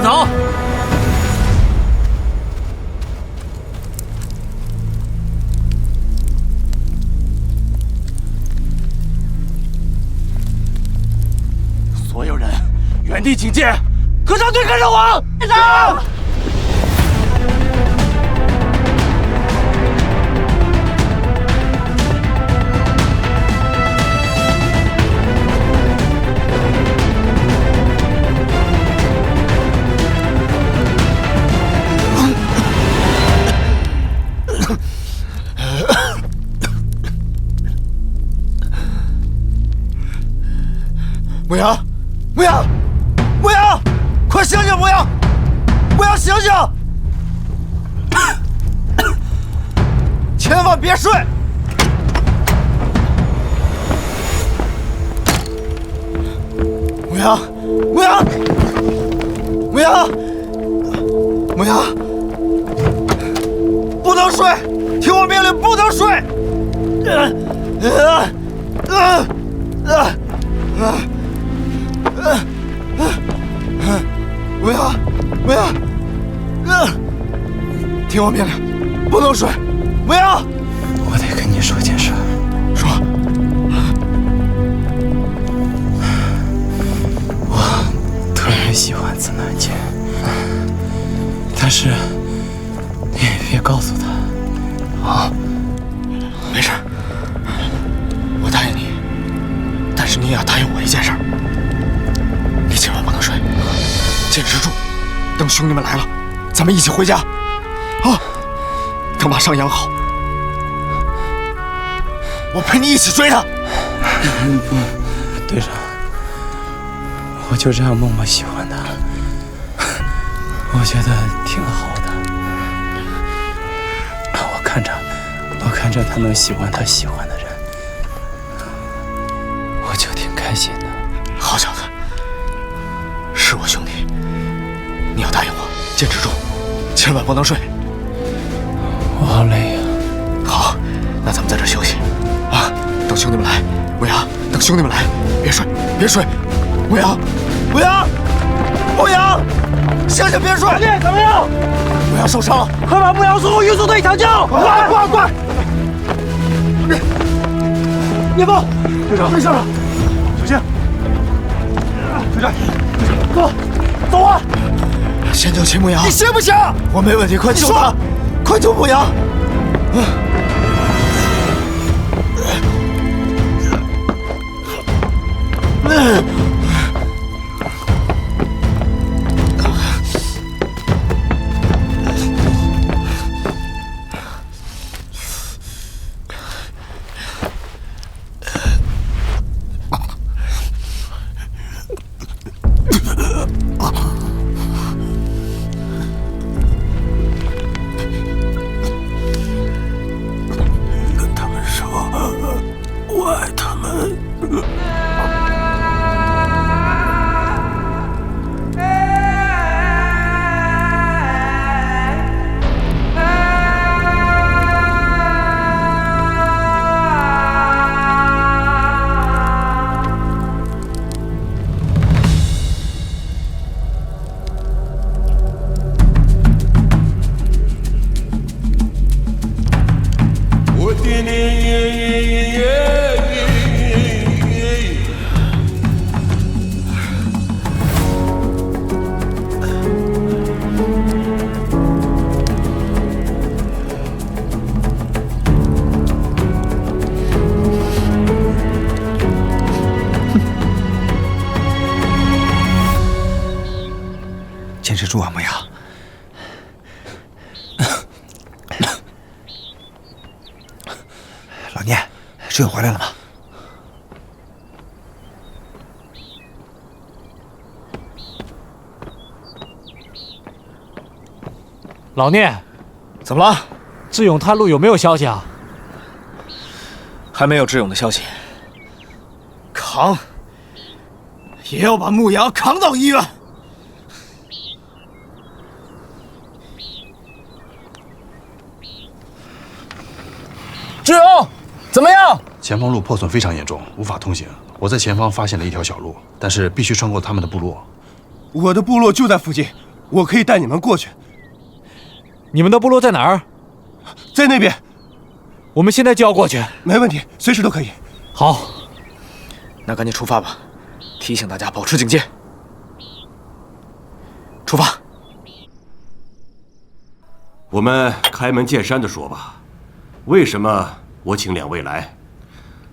[SPEAKER 15] 走。
[SPEAKER 7] 所有人原地警戒，合唱队跟着我，队长。牧羊，牧羊，牧羊，快醒醒！牧羊，牧羊，醒醒！千万别睡！牧羊，牧羊，牧羊，牧羊，不能睡！听我命令，不能睡！牧羊，牧羊，听我命令，不能睡。牧羊，
[SPEAKER 9] 我得跟你说件事。
[SPEAKER 7] 说。
[SPEAKER 9] 我特别喜欢子南姐，但是你也别告诉她。
[SPEAKER 7] 啊，没事，我答应你，但是你也要答应我一件事。你千万不能睡，坚持住，等兄弟们来了，咱们一起回家。啊，等马上养好，我陪你一起追他。
[SPEAKER 9] 不，队长，我就这样默默喜欢他，我觉得挺好的。我看着他能喜欢他喜欢的人，我就挺开心的。
[SPEAKER 7] 好小子，是我兄弟，你要答应我，坚持住，千万不能睡。
[SPEAKER 9] 我好累呀。
[SPEAKER 7] 好，那咱们在这休息啊，等兄弟们来。牧羊，等兄弟们来，别睡，别睡。牧羊，牧羊，牧羊，醒醒，别睡！兄弟，怎么样？牧羊受伤了，快把牧羊送回运输队抢救！快！聂风，队长，没事了，小心！队长，走啊！先救秦牧羊，你行不行？我没问题，快救他，快救牧羊！
[SPEAKER 9] 他们说我爱他们。
[SPEAKER 7] 坚持住啊，牧羊！老聂，志勇回来了吗？
[SPEAKER 17] 老聂，
[SPEAKER 7] 怎么了？
[SPEAKER 17] 志勇探路有没有消息啊？
[SPEAKER 15] 还没有志勇的消息。
[SPEAKER 7] 扛，也要把牧羊扛到医院。
[SPEAKER 17] 志勇，怎么样？
[SPEAKER 16] 前方路破损非常严重，无法通行。我在前方发现了一条小路，但是必须穿过他们的部落。
[SPEAKER 7] 我的部落就在附近，
[SPEAKER 16] 我可以带你们过去。
[SPEAKER 6] 你们的部落在哪儿？
[SPEAKER 16] 在那边。
[SPEAKER 6] 我们现在就要过去。
[SPEAKER 16] 没问题，随时都可以。
[SPEAKER 6] 好，
[SPEAKER 15] 那赶紧出发吧，提醒大家保持警戒。出发。
[SPEAKER 11] 我们开门见山地说吧，为什么我请2位来？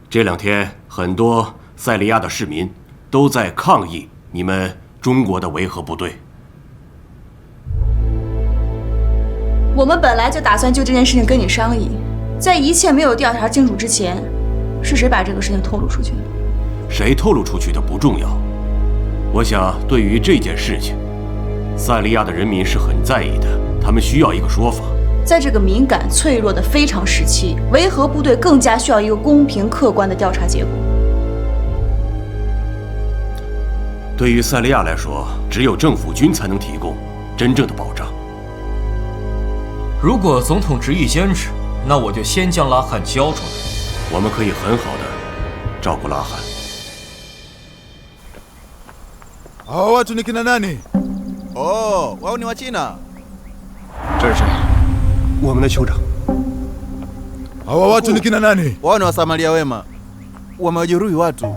[SPEAKER 11] 这2天，很多塞利亚的市民都在抗议你们中国的维和部队。
[SPEAKER 12] 我们本来就打算就这件事情跟你商议，在一切没有调查清楚之前，是谁把这个事情透露出去的？
[SPEAKER 11] 谁透露出去的不重要，我想对于这件事情，塞利亚的人民是很在意的，他们需要一个说法。
[SPEAKER 12] 在这个敏感脆弱的非常时期，维和部队更加需要一个公平客观的调查结果。
[SPEAKER 11] 对于塞利亚来说，只有政府军才能提供真正的保障。
[SPEAKER 4] 如果总统执意坚持，那我就先将拉罕交出来。
[SPEAKER 11] 我们可以很好的照顾拉罕。
[SPEAKER 18] Hawa watu ni kina nani? Oh, wao ni Wachina.
[SPEAKER 15] 这是谁？
[SPEAKER 16] 我们的酋长。
[SPEAKER 18] Hawa watu ni kina nani? Wao ni Wasamaria wema. Wamewajeruhi watu.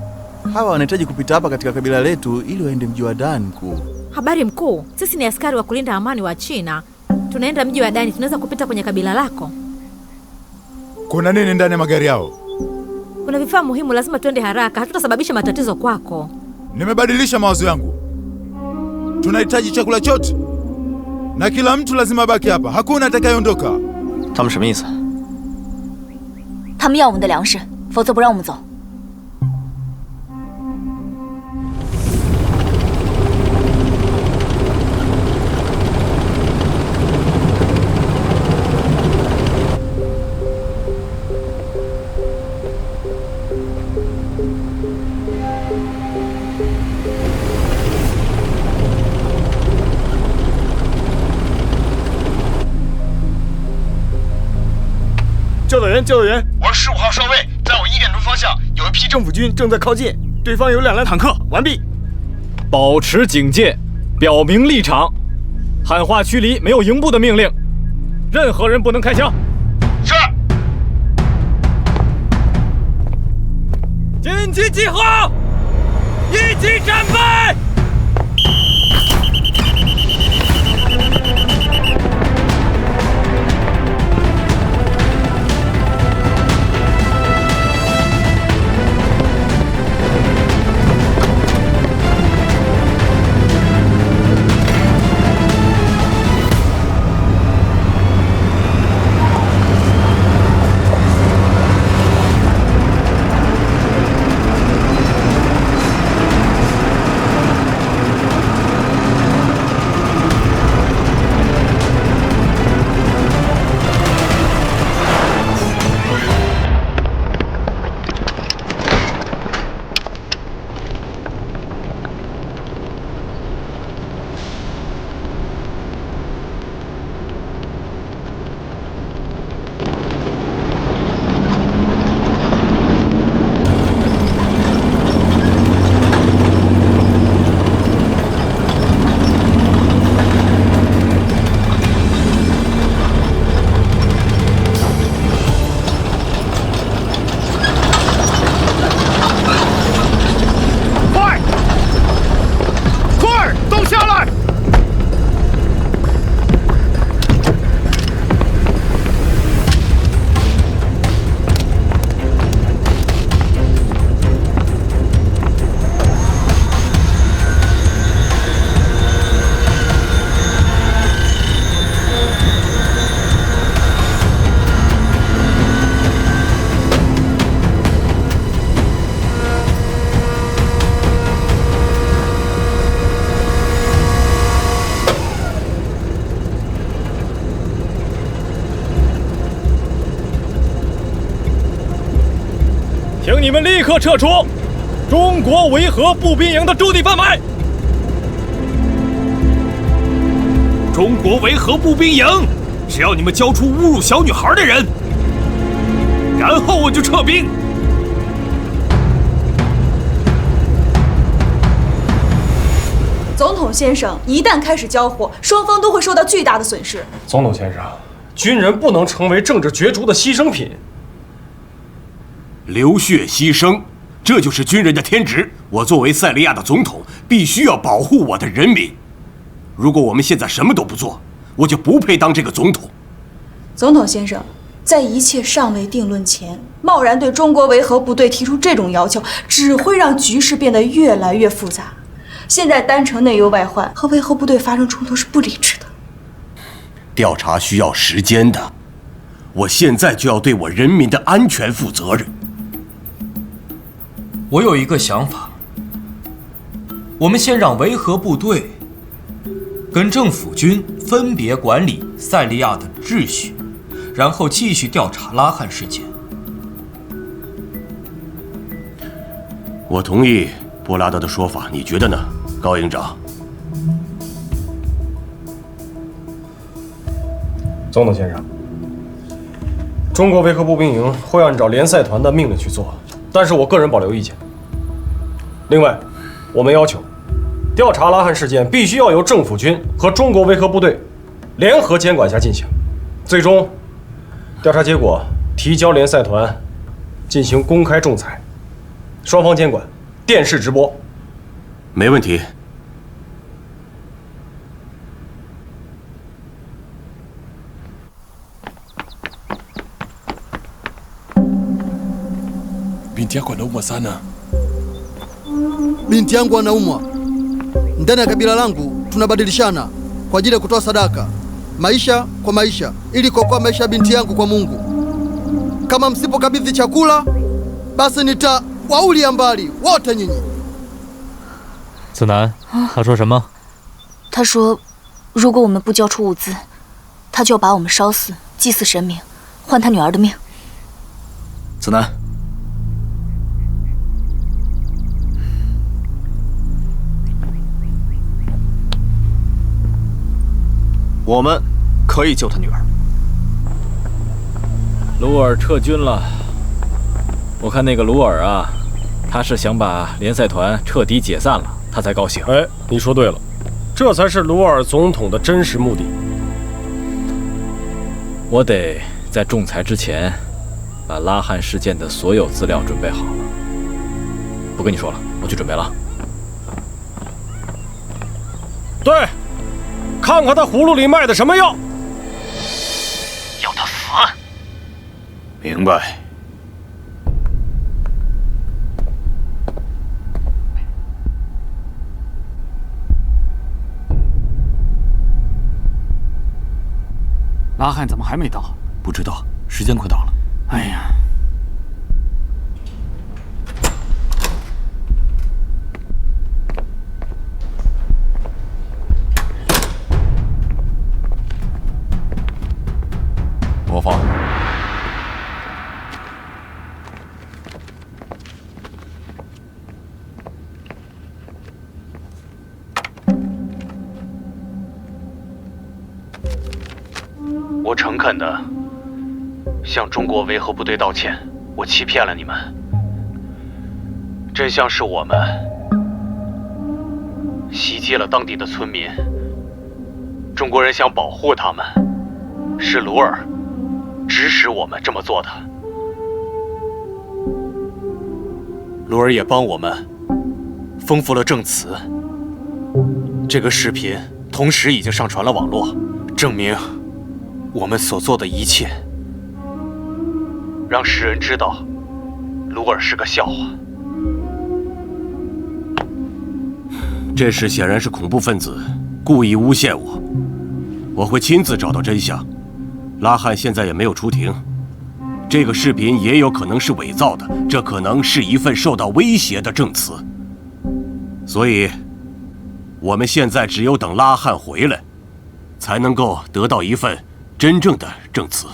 [SPEAKER 18] Hawa wanahitaji kupita hapa katika kabila letu ili waende mji wa Dan mkuu.
[SPEAKER 19] Habari mkuu, sisi ni askari wa kulinda amani wa China. Tunaenda mji wa Dani, tunaweza kupita kwenye kabila lako?
[SPEAKER 18] Kuna nini ndani ya magari yao?
[SPEAKER 19] Kuna vifaa muhimu, lazima tuende haraka, hatutasababisha matatizo kwako.
[SPEAKER 18] Nimebadilisha mawazo yangu. Tunahitaji chakula chote. Na kila mtu lazima abaki hapa, hakuna atakayeondoka.
[SPEAKER 15] 他们什么意思？
[SPEAKER 1] 他们要我们的粮食，否则不让我们走。
[SPEAKER 17] 教导员，教导员，我是15号哨位，在我1点钟方向有一批政府军正在靠近，对方有2辆坦克。完毕。
[SPEAKER 6] 保持警戒，表明立场。喊话驱离没有营部的命令，任何人不能开枪。
[SPEAKER 17] 是。
[SPEAKER 6] 紧急集合，一起战备。请你们立刻撤出中国维和步兵营的驻地范围。
[SPEAKER 2] 中国维和步兵营，只要你们交出侮辱小女孩的人，然后我就撤兵。
[SPEAKER 12] 总统先生，一旦开始交火，双方都会受到巨大的损失。
[SPEAKER 10] 总统先生，军人不能成为政治角逐的牺牲品。
[SPEAKER 11] 流血牺牲，这就是军人的天职。我作为塞利亚的总统，必须要保护我的人民。如果我们现在什么都不做，我就不配当这个总统。
[SPEAKER 12] 总统先生，在一切尚未定论前，贸然对中国维和部队提出这种要求，只会让局势变得越来越复杂。现在单城内忧外患，和维和部队发生冲突是不理智的。
[SPEAKER 11] 调查需要时间的，我现在就要对我人民的安全负责任。
[SPEAKER 4] 我有一个想法，我们先让维和部队跟政府军分别管理塞利亚的秩序，然后继续调查拉汉事件。
[SPEAKER 11] 我同意布拉德的说法，你觉得呢，高营长？
[SPEAKER 10] 总统先生，中国维和步兵营会按照联赛团的命令去做，但是我个人保留意见。另外，我们要求调查拉汉事件必须要由政府军和中国维和部队联合监管下进行，最终调查结果提交联赛团进行公开仲裁，双方监管，电视直播。
[SPEAKER 11] 没问题。
[SPEAKER 18] Binti yako anaumwa sana. Binti yangu anaumwa. Ndani ya kabila langu tunabadilishana kwa ajili ya kutoa sadaka, maisha kwa maisha, ili kuokoa maisha ya binti yangu kwa Mungu. Kama msipokabidhi chakula, basi nitawaulia mbali wote nyinyi.
[SPEAKER 6] 子南，他说什么？
[SPEAKER 1] 他说，如果我们不交出物资，他就要把我们烧死，祭祀神明，换他女儿的命。
[SPEAKER 15] 子南，我们可以救他女儿。
[SPEAKER 6] 鲁尔撤军了，我看那个鲁尔啊，他是想把联赛团彻底解散了，他才高兴。
[SPEAKER 10] 哎，你说对了，这才是鲁尔总统的真实目的。
[SPEAKER 6] 我得在仲裁之前，把拉汉事件的所有资料准备好了。不跟你说了，我去准备了。
[SPEAKER 10] 对，看看他葫芦里卖的什么药。
[SPEAKER 2] 要他死。明白。
[SPEAKER 3] 拉汉怎么还没到？
[SPEAKER 15] 不知道，时间快到了。
[SPEAKER 3] 哎呀！
[SPEAKER 13] 播放。
[SPEAKER 5] 我诚恳地向中国维和部队道歉，我欺骗了你们。真相是我们袭击了当地的村民，中国人想保护他们，是鲁尔指使我们这么做的。鲁尔也帮我们丰富了证词。这个视频同时已经上传了网络，证明我们所做的一切，让世人知道鲁尔是个笑话。
[SPEAKER 11] 这事显然是恐怖分子故意诬陷我，我会亲自找到真相。拉汉现在也没有出庭，这个视频也有可能是伪造的，这可能是一份受到威胁的证词。所以，我们现在只有等拉汉回来，才能够得到一份真正的证词。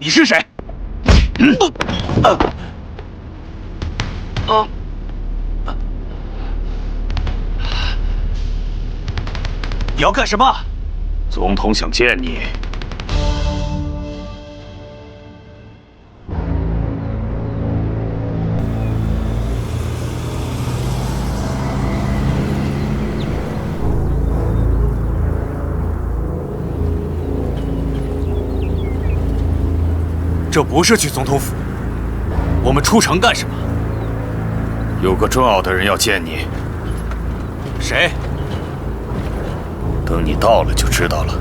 [SPEAKER 2] 你是谁？你要干什么？
[SPEAKER 20] 总统想见你。
[SPEAKER 2] 这不是去总统府，我们出城干什么？
[SPEAKER 20] 有个重要的人要见你。
[SPEAKER 2] 谁？
[SPEAKER 20] 等你到了就知道了。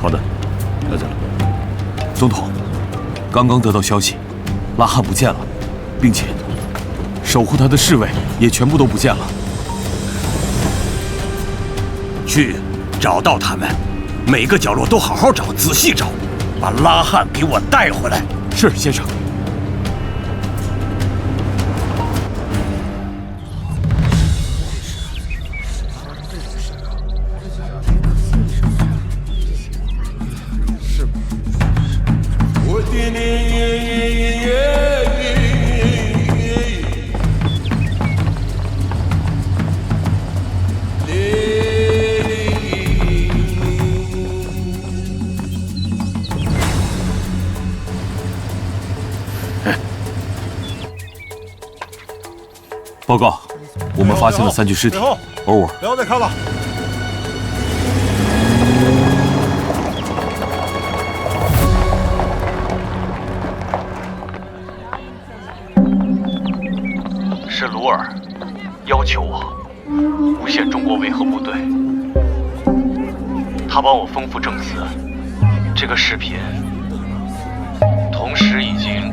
[SPEAKER 13] 好的，了解了。总统，刚刚得到消息，拉汉不见了，并且守护他的侍卫也全部都不见了。
[SPEAKER 20] 去找到他们，每个角落都好好找，仔细找，把拉汉给我带回来。
[SPEAKER 13] 是，先生。报告，我们发现了3具尸体。Over。
[SPEAKER 17] 不要再看了。
[SPEAKER 2] 是鲁尔要求我诬陷中国维和部队，他帮我丰富证词。这个视频同时已经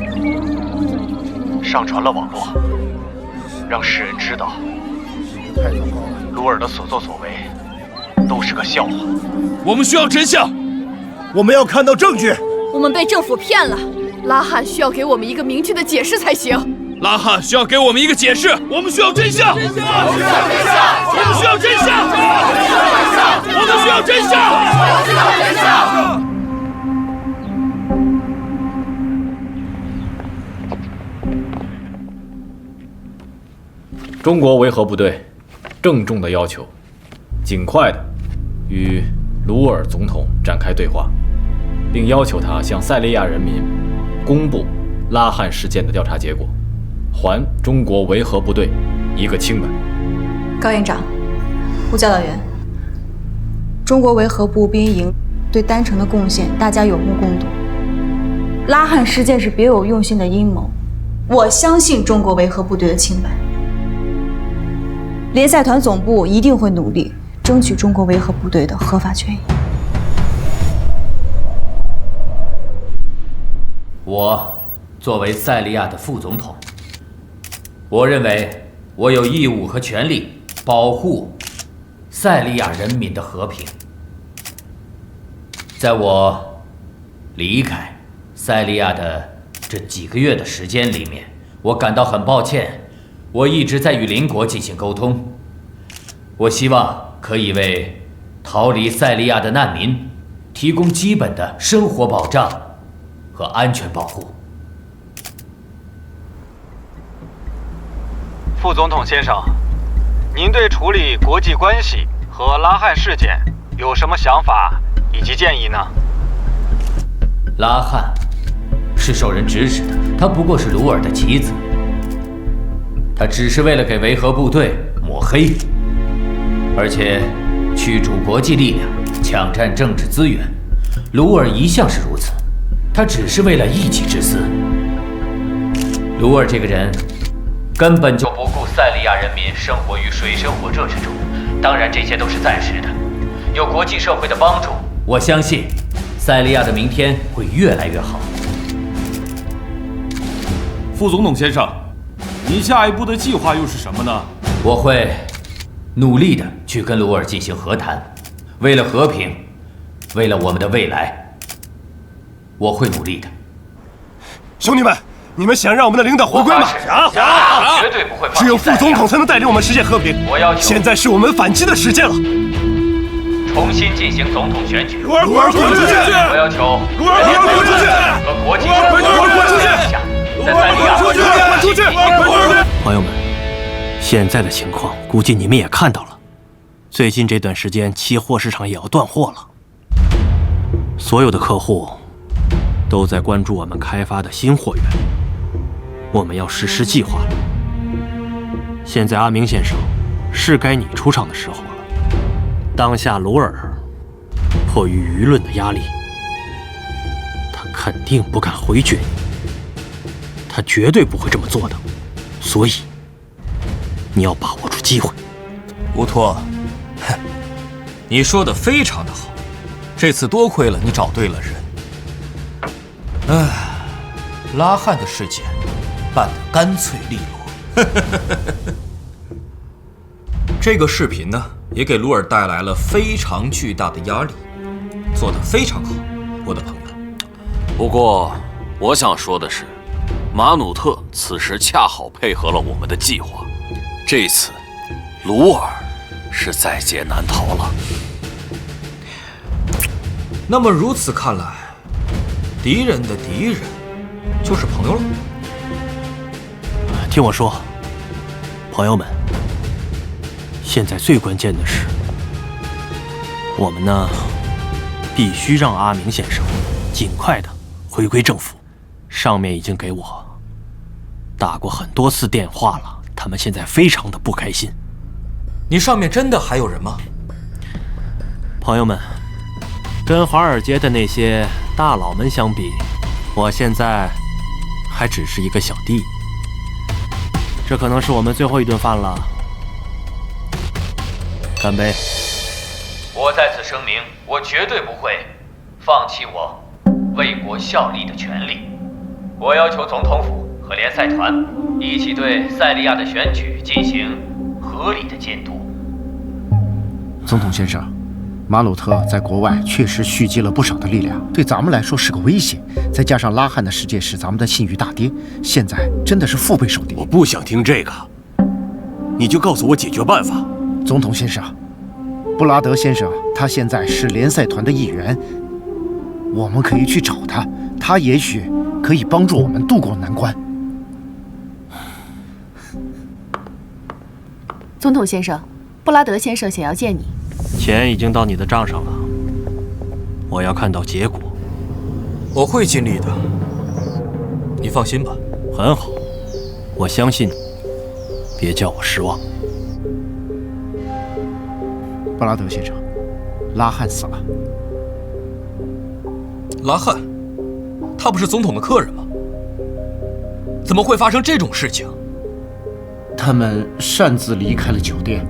[SPEAKER 2] 上传了网络。让世人知道，鲁尔的所作所为都是个笑话。
[SPEAKER 17] 我们需要真相，我们要看到证据。
[SPEAKER 21] 我们被政府骗了，拉汉需要给我们一个明确的解释才行。
[SPEAKER 17] 拉汉需要给我们一个解释，我们需要真相。我们需要真相。我们需要真相。
[SPEAKER 6] 中国维和部队郑重地要求，尽快地与鲁尔总统展开对话，并要求他向塞利亚人民公布拉汉事件的调查结果，还中国维和部队一个清白。
[SPEAKER 12] 高营长，吴教导员，中国维和步兵营对丹城的贡献，大家有目共睹。拉汉事件是别有用心的阴谋，我相信中国维和部队的清白。联赛团总部一定会努力争取中国维和部队的合法权益。
[SPEAKER 22] 我作为塞利亚的副总统，我认为我有义务和权利保护塞利亚人民的和平。在我离开塞利亚的这几个月的时间里面，我感到很抱歉。我一直在与邻国进行沟通，我希望可以为逃离塞利亚的难民提供基本的生活保障和安全保护。
[SPEAKER 23] 副总统先生，您对处理国际关系和拉汉事件有什么想法以及建议呢？
[SPEAKER 22] 拉汉是受人指使的，他不过是鲁尔的棋子。他只是为了给维和部队抹黑，而且驱逐国际力量，抢占政治资源。鲁尔一向是如此，他只是为了一己之私。鲁尔这个人根本就不顾塞利亚人民生活于水深火热之中。当然，这些都是暂时的。有国际社会的帮助，我相信塞利亚的明天会越来越好。
[SPEAKER 13] 副总统先生，你下一步的计划又是什么呢？
[SPEAKER 22] 我会努力的去跟鲁尔进行和谈，为了和平，为了我们的未来，我会努力的。
[SPEAKER 10] 兄弟们，你们想让我们的领导回归吗？
[SPEAKER 22] 想，绝对不会放弃。
[SPEAKER 10] 只有副总统才能带领我们实现和平。
[SPEAKER 22] 我要求，
[SPEAKER 10] 现在是我们反击的时间了。
[SPEAKER 22] 重新进行总统选举。
[SPEAKER 10] 卢尔滚出去！
[SPEAKER 22] 我要求
[SPEAKER 10] 卢尔滚出去！
[SPEAKER 22] 和国际社会
[SPEAKER 10] 滚出去！
[SPEAKER 22] 在塞利亚
[SPEAKER 10] 滚出去！
[SPEAKER 11] 朋友们，现在的情况估计你们也看到了。最近这段时间，期货市场也要断货了。所有的客户都在关注我们开发的新货源，我们要实施计划了。现在阿明先生，是该你出场的时候了。当下鲁尔迫于舆论的压力，他肯定不敢回绝你，他绝对不会这么做的。所以你要把握住机会。
[SPEAKER 13] 乌托，你说的非常的好，这次多亏了你找对了人。拉汉的事件办得干脆利落。这个视频呢，也给鲁尔带来了非常巨大的压力，做得非常好，我的朋友。
[SPEAKER 20] 不过，我想说的是，马努特此时恰好配合了我们的计划，这次鲁尔是在劫难逃了。
[SPEAKER 13] 那么如此看来，敌人的敌人就是朋友了。
[SPEAKER 11] 听我说，朋友们，现在最关键的是，我们呢必须让阿明先生尽快的回归政府。上面已经给我打过很多次电话了，他们现在非常的不开心。
[SPEAKER 13] 你上面真的还有人吗？
[SPEAKER 11] 朋友们，跟华尔街的那些大佬们相比，我现在还只是一个小弟。这可能是我们最后一顿饭了，干杯！
[SPEAKER 22] 我在此声明，我绝对不会放弃我为国效力的权利。我要求总统府和联赛团一起对塞利亚的选举进行合理的监督。
[SPEAKER 8] 总统先生，马鲁特在国外确实蓄积了不少的力量，对咱们来说是个威胁。再加上拉汉的事件使咱们的信誉大跌，现在真的是腹背受敌。
[SPEAKER 11] 我不想听这个，你就告诉我解决办法。
[SPEAKER 8] 总统先生，布拉德先生他现在是联赛团的一员，我们可以去找他，他也许可以帮助我们渡过难关。
[SPEAKER 1] 总统先生，布拉德先生想要见你。
[SPEAKER 11] 钱已经到你的账上了，我要看到结果。
[SPEAKER 13] 我会尽力的，你放心吧。
[SPEAKER 11] 很好，我相信你，别叫我失望。
[SPEAKER 8] 布拉德先生，拉汉死了。
[SPEAKER 13] 拉汉，他不是总统的客人吗？怎么会发生这种事情？
[SPEAKER 8] 他们擅自离开了酒店，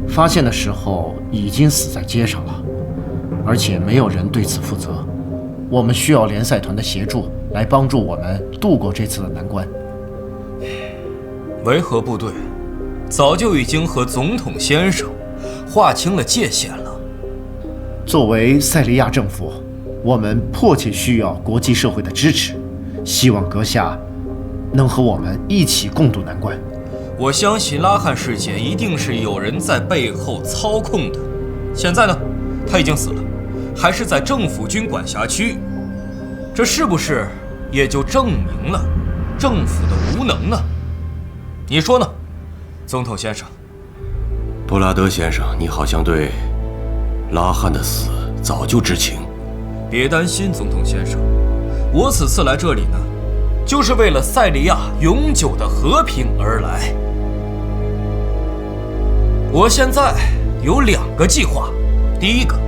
[SPEAKER 8] 发现的时候已经死在街上了，而且没有人对此负责。我们需要联赛团的协助来帮助我们度过这次的难关。
[SPEAKER 13] 维和部队早就已经和总统先生划清了界限了。
[SPEAKER 8] 作为塞利亚政府，我们迫切需要国际社会的支持，希望阁下能和我们一起共度难关。
[SPEAKER 13] 我相信拉汉事件一定是有人在背后操控的。现在呢，他已经死了，还是在政府军管辖区，这是不是也就证明了政府的无能呢？你说呢，总统先生？
[SPEAKER 11] 布拉德先生，你好像对拉汉的死早就知情。
[SPEAKER 13] 别担心，总统先生，我此次来这里呢，就是为了塞利亚永久的和平而来。我现在有2个计划，第一个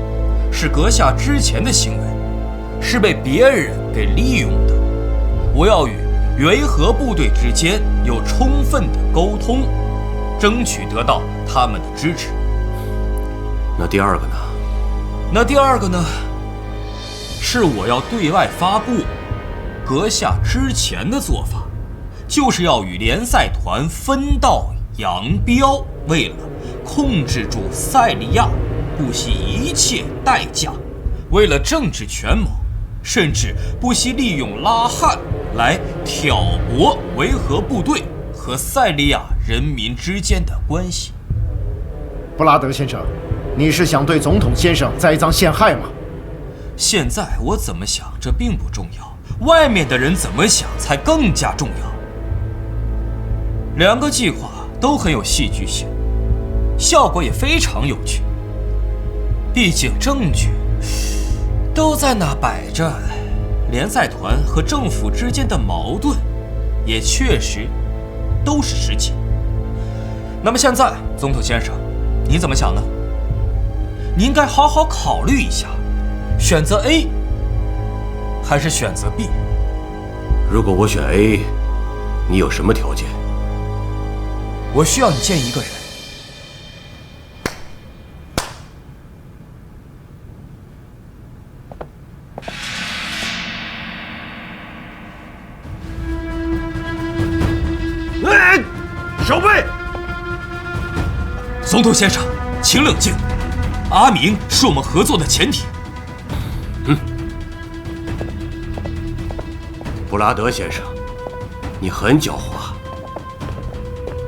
[SPEAKER 13] 是阁下之前的行为是被别人给利用的，我要与维和部队之间有充分的沟通，争取得到他们的支持。
[SPEAKER 11] 那第2个呢？
[SPEAKER 13] 那第2个呢，是我要对外发布阁下之前的做法，就是要与联赛团分道扬镳，为了控制住塞利亚，不惜一切代价，为了政治权谋，甚至不惜利用拉汉来挑拨维和部队和塞利亚人民之间的关系。
[SPEAKER 8] 布拉德先生，你是想对总统先生栽赃陷害吗？
[SPEAKER 13] 现在我怎么想，这并不重要，外面的人怎么想才更加重要。两个计划都很有戏剧性，效果也非常有趣。毕竟证据都在那摆着，联赛团和政府之间的矛盾也确实都是实情。那么现在，总统先生，你怎么想呢？你应该好好考虑一下，选择 A 还是选择 B？
[SPEAKER 11] 如果我选 A， 你有什么条件？
[SPEAKER 13] 我需要你见一个人。
[SPEAKER 11] 守备！
[SPEAKER 13] 总统先生，请冷静。阿明是我们合作的前提。
[SPEAKER 11] 布拉德先生，你很狡猾。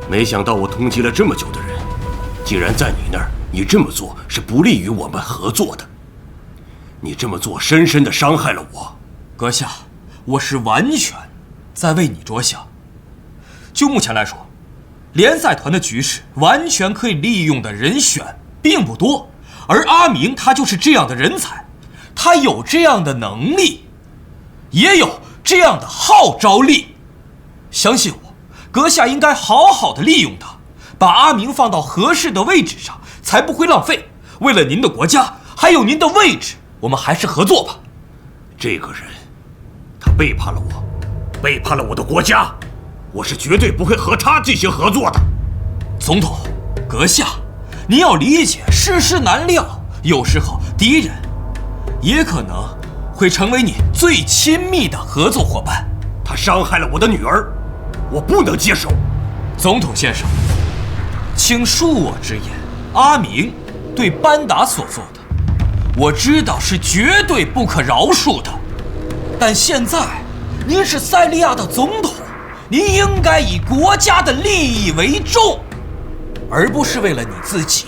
[SPEAKER 11] 没想到我通缉了这么久的人，竟然在你那儿，你这么做是不利于我们合作的。你这么做深深地伤害了我。
[SPEAKER 13] 阁下，我是完全在为你着想。就目前来说，联赛团的局势完全可以利用的人选并不多，而阿明他就是这样的人才，他有这样的能力，也有这样的号召力。相信我，阁下应该好好的利用他，把阿明放到合适的位置上，才不会浪费。为了您的国家，还有您的位置，我们还是合作吧。
[SPEAKER 11] 这个人，他背叛了我，背叛了我的国家，我是绝对不会和他进行合作的。
[SPEAKER 13] 总统，阁下，您要理解世事难料，有时候敌人也可能会成为你最亲密的合作伙伴。
[SPEAKER 11] 他伤害了我的女儿，我不能接受。
[SPEAKER 13] 总统先生，请恕我直言，阿明对班达所做的，我知道是绝对不可饶恕的。但现在您是塞利亚的总统，您应该以国家的利益为重，而不是为了你自己。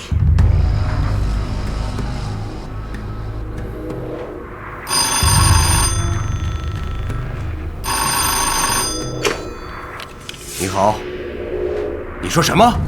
[SPEAKER 11] 你好，你说什么？